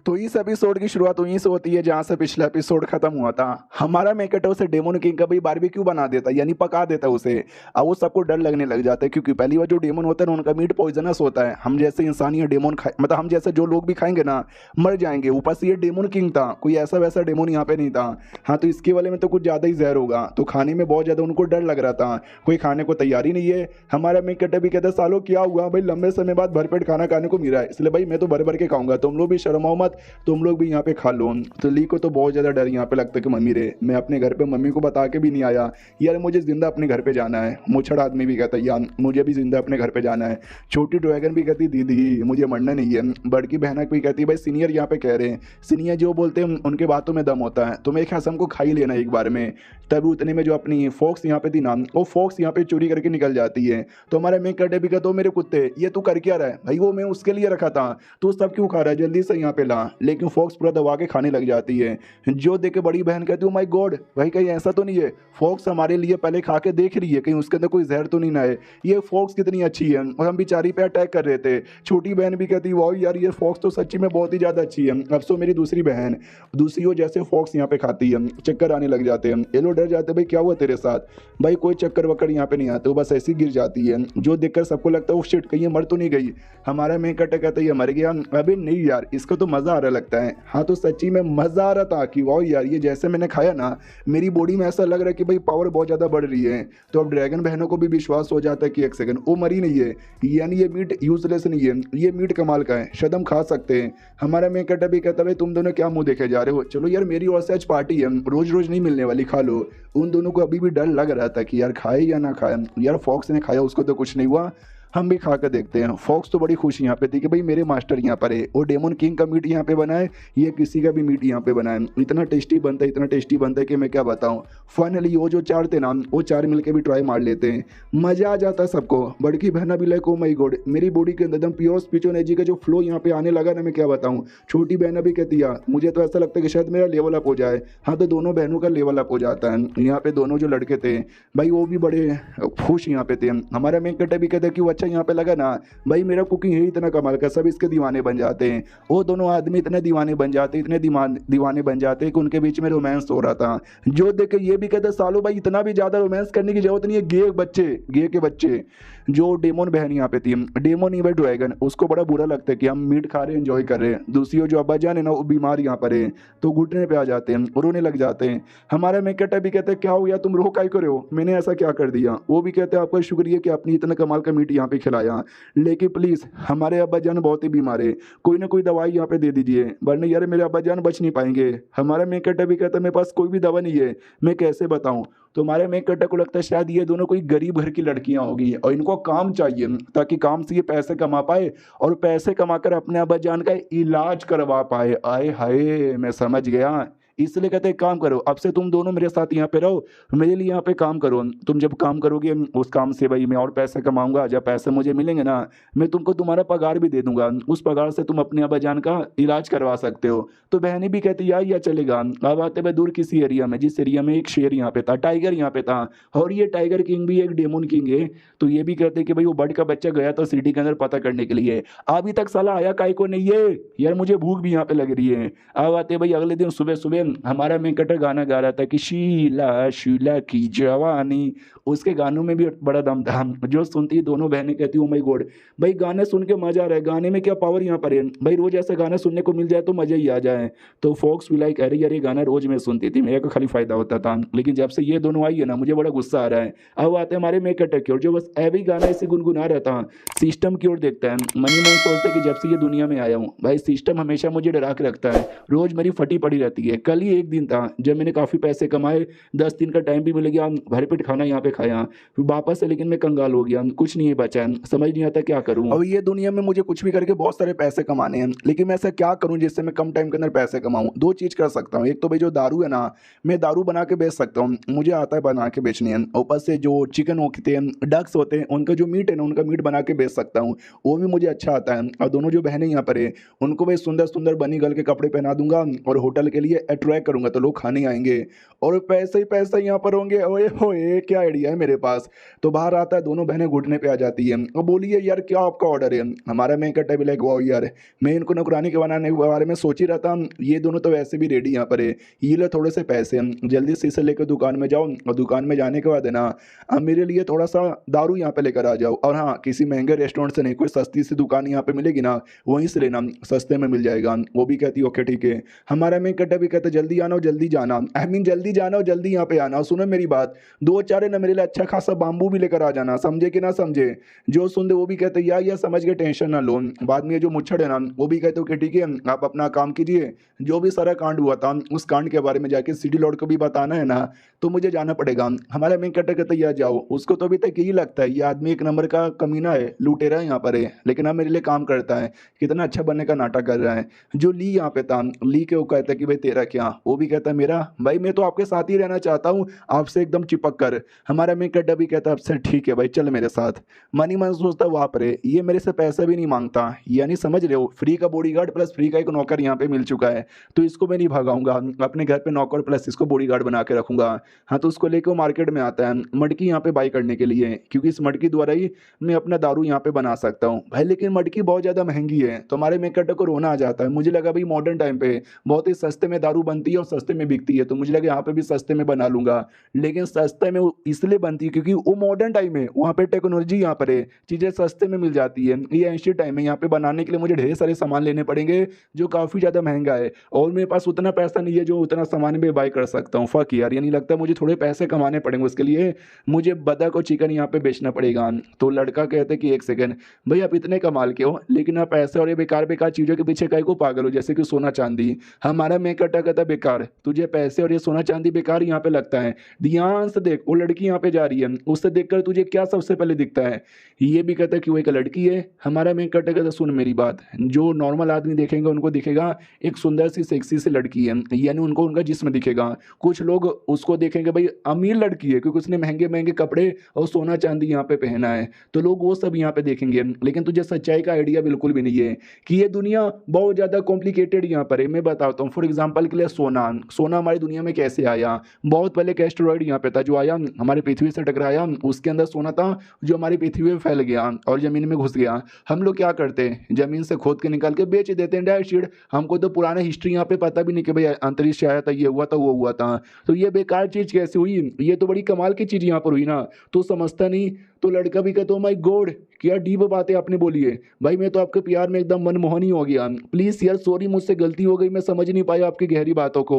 तो इस एपिसोड की शुरुआत वहीं से होती है जहां से पिछला एपिसोड खत्म हुआ था। हमारा मेकेटो से डेमन किंग का भाई बारबेक्यू बना देता है, यानी पका देता है उसे। अब वो सबको डर लगने लग जाता है क्योंकि पहली बार जो डेमन होता है ना उनका मीट पॉइजनस होता है। हम जैसे इंसान ये डेमन खाए मतलब हम जैसे जो लोग भी खाएंगे ना मर जाएंगे। ऊपर से ये डेमन किंग था, कोई ऐसा वैसा डेमन यहाँ पे नहीं था। हाँ तो इसके वाले में तो कुछ ज़्यादा ही जहर होगा, तो खाने में बहुत ज़्यादा उनको डर लग रहा था। कोई खाने को तैयारी नहीं है। हमारा मेकेटो भी कहता है सालो क्या हुआ भाई, लंबे समय बाद भरपेट खाना खाने को मिला है इसलिए भाई मैं तो भर भर के खाऊंगा, तुम लोग भी शर्माओ मत, तुम लोग भी यहाँ पे खा लो। तो ली को तो बहुत ज़्यादा डर यहाँ पे लगता है कि मम्मी रे, मैं अपने घर पे मम्मी को बता के भी नहीं आया यार मुझे जिंदा अपने घर पे जाना है। मुछड़ आदमी भी कहता है यार मुझे भी जिंदा अपने घर पे जाना है। छोटी ड्रैगन भी कहती दीदी मुझे मरना नहीं है। बड़की बहन भी कहती भाई सीनियर यहाँ पे कह रहे हैं, सीनियर जो बोलते हैं उनके बातों में दम होता है, तो मेरे ख्याल से हमको खा ही लेना एक बार में। तभी उतने में जो अपनी फॉक्स यहाँ पे थी ना वो फॉक्स यहाँ पे चोरी करके निकल जाती है। तो हमारा मैं कटे भी कहता हूँ मेरे कुत्ते ये तू कर क्या रहा है भाई, वो मैं उसके लिए रखा था तो सब क्यों खा रहा है, जल्दी से यहाँ पे ला। लेकिन फॉक्स पूरा दबा के खाने लग जाती है। जो देख के बड़ी बहन कहती है माय गॉड भाई कहीं ऐसा तो नहीं है, फॉक्स हमारे लिए पहले खा के देख रही है कहीं उसके अंदर कोई जहर तो नहीं ना है, ये फॉक्स कितनी अच्छी है और हम बेचारी पे अटैक कर रहे थे। छोटी बहन भी कहती वाह यार ये फॉक्स तो सच्ची में बहुत ही ज़्यादा अच्छी है। अब सो मेरी दूसरी बहन दूसरी वो जैसे फॉक्स यहाँ पे खाती है चक्कर आने लग जाते हैं। ये लोग डर जाते भाई क्या हुआ तेरे साथ, भाई कोई चक्कर वक्कर यहाँ पे नहीं आते, वो बस ऐसी गिर जाती है। जो देखकर सबको लगता है वो शिट कहीं ये मर तो नहीं गई। हमारा मैं कटे कहता है ये मर गया, अभी नहीं यार इसको तो मज़ा आ रहा लगता है। हाँ तो सच्ची में मज़ा आ रहा था कि वाह यार ये जैसे मैंने खाया ना मेरी बॉडी में ऐसा लग रहा है कि भाई पावर बहुत ज़्यादा बढ़ रही है। तो अब ड्रैगन बहनों को भी विश्वास हो जाता है कि एक सेकंड वो मरी नहीं है, यानी ये मीट यूजलेस नहीं है, ये मीट कमाल का है, शायद हम खा सकते हैं। हमारा मैं कटा भी कहता भाई तुम दोनों क्या मुंह देखे जा रहे हो, चलो यार मेरी ओर से आज पार्टी है, रोज रोज नहीं मिलने वाली, खा लो। उन दोनों को अभी भी डर लग रहा था कि यार खाए या ना खाए, यार फॉक्स ने खाया उसको तो कुछ नहीं हुआ, हम भी खा कर देखते हैं। फॉक्स तो बड़ी खुश यहाँ पे थी कि भाई मेरे मास्टर यहाँ पर है, और डेमन किंग का मीट यहाँ पे बना है, ये किसी का भी मीट यहाँ पे बना है, इतना टेस्टी बनता है, इतना टेस्टी बनता है कि मैं क्या बताऊँ। फाइनली वो जो चार थे ना वो चार मिलके भी ट्राई मार लेते हैं, मज़ा आ जाता है सबको। बड़की बहना भी लाइक ओ माई गॉड मेरी बॉडी के अंदर एकदम प्योर स्पीच एनर्जी का जो फ्लो यहाँ पे आने लगा ना मैं क्या बताऊँ। छोटी बहना भी कहती है मुझे तो ऐसा लगता है कि शायद मेरा लेवल अप हो जाए। हाँ तो दोनों बहनों का लेवल अप हो जाता है। यहाँ पे दोनों जो लड़के थे भाई वो भी बड़े खुश यहाँ पे थे। हमारा मेन कटे भी कहते कि वो अच्छा यहाँ पे लगा ना भाई मेरा कुकिंग है इतना कमाल का, सब इसके दीवाने बन जाते हैं। वो दोनों आदमी इतने दीवाने बन जाते, इतने दीवाने बन जाते कि उनके बीच में रोमांस हो रहा था। जो देख के ये भी कहते सालो भाई इतना भी ज्यादा रोमांस करने की जरूरत नहीं है, गे के बच्चे। जो डेमोन बहन यहाँ पे थी, डेमोन ही ड्रैगन, उसको बड़ा बुरा लगता है कि हम मीट खा रहे हैं एंजॉय कर रहे हैं। दूसरी जो अब्बा जान है ना वो बीमार यहाँ पर है, तो घुटने पे आ जाते हैं और रोने लग जाते हैं। हमारा मेकटा भी कहते हैं क्या हो गया तुम रो काहे करे हो, मैंने ऐसा क्या कर दिया। वो भी कहते हैं आपका शुक्रिया कि आपने इतना कमाल का मीट यहाँ पे खिलाया, लेकिन प्लीज़ हमारे अब्बा जान बहुत ही बीमार है, कोई ना कोई दवाई यहाँ पे दे दीजिए वरना यार मेरे अब्बा जान बच नहीं पाएंगे। हमारा मेकटा भी कहता है मेरे पास कोई भी दवा नहीं है, मैं कैसे बताऊँ। तो हमारे मेकटा को लगता है शायद ये दोनों कोई गरीब घर की लड़कियां होगी और इनको काम चाहिए ताकि काम से ये पैसे कमा पाए और पैसे कमाकर अपने अब्बा जान का इलाज करवा पाए। आए हाय मैं समझ गया, इसलिए कहते हैं काम करो, अब से तुम दोनों मेरे साथ यहाँ पे रहो, मेरे लिए यहाँ पे काम करो। तुम जब काम करोगे उस काम से भाई मैं और पैसे कमाऊंगा, जब पैसे मुझे मिलेंगे ना मैं तुमको तुम्हारा पगार भी दे दूंगा, उस पगार से तुम अपने अब्बा जान का इलाज करवा सकते हो। तो बहनें भी कहती यार यह चलेगा। अब आते भाई दूर किसी एरिया में, जिस एरिया में एक शेर यहाँ पे था, टाइगर यहाँ पे था, और ये टाइगर किंग भी एक डेमोन किंग है। तो ये भी कहते कि भाई वो बर्ड का बच्चा गया था सिटी के अंदर पता करने के लिए, अभी तक साला आया काहे को नहीं है, यार मुझे भूख भी यहाँ पे लग रही है। अब आते भाई अगले दिन सुबह सुबह हमारा मेकटर गाना गा रहा था कि शीला शीला की जवानी, उसके गानों में भी बड़ा दम था। जो सुनती दोनों बहनें कहती ओ माय गॉड भाई गाने सुन के मजा आ रहा है, गाने में क्या पावर यहाँ पर है भाई, रोज ऐसा गाना सुनने को मिल जाए तो मजा ही आ जाए। तो फॉक्स भी लाइक अरे यार ये गाना रोज मैं सुनती थी, मेरे को खाली फायदा होता था, लेकिन जब से ये दोनों आई है ना मुझे बड़ा गुस्सा आ रहा है। अब आते हमारे मेकटर की ओर, जो बस एवरी गाना ऐसे गुनगुना रहता सिस्टम की ओर देखता है। मनी सोचता है कि जब से ये दुनिया में आया हूँ भाई सिस्टम हमेशा मुझे डरा के रखता है, रोज मेरी फटी पड़ी रहती है, कल कल ही एक दिन था जब मैंने काफ़ी पैसे कमाए, 10 दिन का टाइम भी मिल गया, भरपेट खाना यहाँ पे खाया, फिर वापस से लेकिन मैं कंगाल हो गया, कुछ नहीं बचा है, समझ नहीं आता क्या करूँ। अब ये दुनिया में मुझे कुछ भी करके बहुत सारे पैसे कमाने हैं, लेकिन मैं ऐसा क्या करूँ जिससे मैं कम टाइम के अंदर पैसे कमाऊँ। दो चीज़ कर सकता हूँ, एक तो भाई जो दारू है ना, मैं दारू बना के बेच सकता हूँ, मुझे आता है बना के बेचनी है। ऊपर से जो चिकन होते हैं, डक्स होते हैं, उनका जो मीट है ना, उनका मीट बना के बेच सकता हूँ, वो भी मुझे अच्छा आता है। और दोनों जो बहनें यहाँ पर है, उनको भाई सुंदर सुंदर बनी गल के कपड़े पहना दूंगा और होटल के लिए अट्रैक्ट करूंगा, तो लोग खाने आएंगे और पैसे ही पैसे यहाँ पर होंगे। ओए होए, क्या आइडिया है मेरे पास। तो बाहर आता है, दोनों बहनें घुटने पे आ जाती है और बोलिए यार क्या आपका ऑर्डर है। हमारा मैं कहता है लाइक वाओ यार, मैं इनको नौकरानी के बनाने के बारे में सोच ही रहा था, ये दोनों तो वैसे भी रेडी यहाँ पर है, ये लो थोड़े से पैसे, जल्दी से इसे लेकर दुकान में जाओ और दुकान में जाने के बाद है ना, अब मेरे लिए थोड़ा सा दारू यहाँ पे लेकर आ जाओ। और हाँ, किसी महंगे रेस्टोरेंट से नहीं, कोई सस्ती सी दुकान यहाँ पे मिलेगी ना, वहीं से लेना, सस्ते में मिल जाएगा। वो भी कहती ओके ठीक है। हमारा मैं कहता भी कहता जल्दी आना और जल्दी जाना, आई मीन जल्दी जाना और जल्दी यहाँ पे आना। और सुनो मेरी बात, दो चार है ना मेरे लिए अच्छा खासा बाम्बू भी लेकर आ जाना, समझे कि ना समझे। जो सुन दे वो भी कहते या समझ के टेंशन ना लो। बाद में ये जो मुच्छड़ है ना, वो भी कहते हो कि ठीक है आप अपना काम कीजिए, जो भी सारा कांड हुआ था उस कांड के बारे में जाके सिटी लॉर्ड को भी बताना है ना, तो मुझे जाना पड़ेगा। हमारे मैं कहते कहते या जाओ, उसको तो अभी तक यही लगता है ये आदमी एक नंबर का कमीना है, लुटेरा यहाँ पर है, लेकिन अब मेरे लिए काम करता है, कितना अच्छा बनने का नाटक कर रहा है। जो ली यहाँ पे था, ली के वो कहता है कि भाई तेरा क्या, वो भी कहता है मेरा भाई मैं तो आपके साथ ही रहना चाहता हूँ, आपसे एकदम चिपक कर। हमारा मैं कड्डा भी कहता है आपसे ठीक है भाई चल मेरे साथ। मनी मन सोचता वाप रे, ये मेरे से पैसा भी नहीं मांगता, यानी समझ रहे हो, फ्री का बॉडीगार्ड प्लस फ्री का एक नौकर यहाँ पे मिल चुका है, तो इसको मैं नहीं भगाऊंगा, अपने घर पे नौकर प्लस इसको बॉडीगार्ड बना के रखूंगा। हाँ, तो उसको लेकर वो मार्केट में आता है मटकी यहाँ पे बाई करने के लिए, क्योंकि इस मटकी द्वारा ही मैं अपना दारू यहाँ पे बना सकता हूँ भाई। लेकिन मटकी बहुत ज़्यादा महंगी है, तो हमारे मेकट को रोना आ जाता है। मुझे लगा भाई मॉडर्न टाइम पे बहुत ही सस्ते में दारू बनती है और सस्ते में बिकती है, तो मुझे लगा यहाँ पे भी सस्ते में बना लूंगा। लेकिन सस्ते में वो इसलिए बनती है क्योंकि वो मॉडर्न टाइम है, वहाँ पे टेक्नोलॉजी यहाँ पर है, चीज़ें सस्ते में मिल जाती है। ये एंशियंट टाइम है, यहाँ पे बनाने के लिए मुझे ढेर सारे सामान लेने पड़ेंगे जो काफ़ी ज़्यादा महंगा है, और मेरे पास उतना पैसा नहीं है जो उतना सामान में बाई कर सकता हूँ। फक यार, ये नहीं लगता, मुझे थोड़े पैसे कमाने पड़ेंगे, उसके लिए मुझे बतख और चिकन यहाँ पे बेचना पड़ेगा। तो लड़का कहते कि एक सेकंड भाई आप इतने कमाल के हो, लेकिन आप पैसे और ये बेकार बेकार चीज़ों के पीछे काहे को पागल हो, जैसे कि सोना चांदी। हमारा मैं कटा कहता बेकार, तुझे पैसे और ये सोना चांदी बेकार यहाँ पे लगता है। ध्यान से देख, वो लड़की यहाँ पे जा रही है, उससे देखकर तुझे क्या सबसे पहले दिखता है। ये भी कहता है कि वो एक लड़की है। हमारा मैं कटा कहता सुन मेरी बात, जो नॉर्मल आदमी देखेंगे उनको दिखेगा एक सुंदर सी सेक्सी सी लड़की है, यानी उनको उनका जिस्म दिखेगा। कुछ लोग उसको देखेंगे भाई अमीर लड़की है क्योंकि उसने महंगे महंगे कपड़े और सोना चांदी यहाँ पे पहना है, तो लोग वो सब यहाँ पे देखेंगे। लेकिन तुझे सच्चाई का आइडिया बिल्कुल भी नहीं है कि ये दुनिया बहुत ज़्यादा कॉम्प्लिकेटेड यहाँ पर है। मैं बताता हूँ, फॉर एग्जाम्पल के लिए सोना, सोना हमारी दुनिया में कैसे आया। बहुत पहले एक एस्टेरॉयड यहाँ पे था जो आया, हमारी पृथ्वी से टकराया, उसके अंदर सोना था जो हमारी पृथ्वी में फैल गया और ज़मीन में घुस गया। हम लोग क्या करते हैं, ज़मीन से खोद के निकाल के बेच देते हैं डायरेक्ट। हमको तो पुराना हिस्ट्री यहाँ पे पता भी नहीं कि भाई अंतरिक्ष आया था, ये हुआ था, वो हुआ था, तो ये बेकार चीज़ कैसे हुई, ये तो बड़ी कमाल की चीज़ यहाँ पर हुई ना, तो समझता नहीं। तो लड़का भी कहता, माय गॉड क्या डीप बातें आपने बोली है भाई, मैं तो आपके प्यार में एकदम मनमोहनी हो गया, प्लीज़ यार सॉरी मुझसे गलती हो गई, मैं समझ नहीं पाया आपकी गहरी बातों को।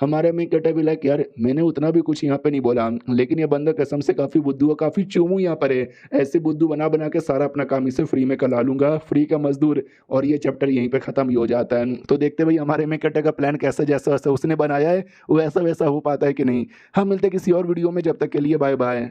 हमारे में कहता भी लाइक यार मैंने उतना भी कुछ यहाँ पे नहीं बोला, लेकिन ये बंदा कसम से काफ़ी बुद्धू है, काफ़ी चूमू यहाँ पर है, ऐसे बुद्धू बना बना के सारा अपना काम इसे फ्री में करा लूंगा, फ्री का मजदूर। और ये चैप्टर यहीं पे खत्म ही हो जाता है। तो देखते भाई हमारे में कहते का प्लान कैसा जैसा वैसा उसने बनाया है वो ऐसा वैसा हो पाता है कि नहीं। हम मिलते किसी और वीडियो में, जब तक के लिए बाय बाय।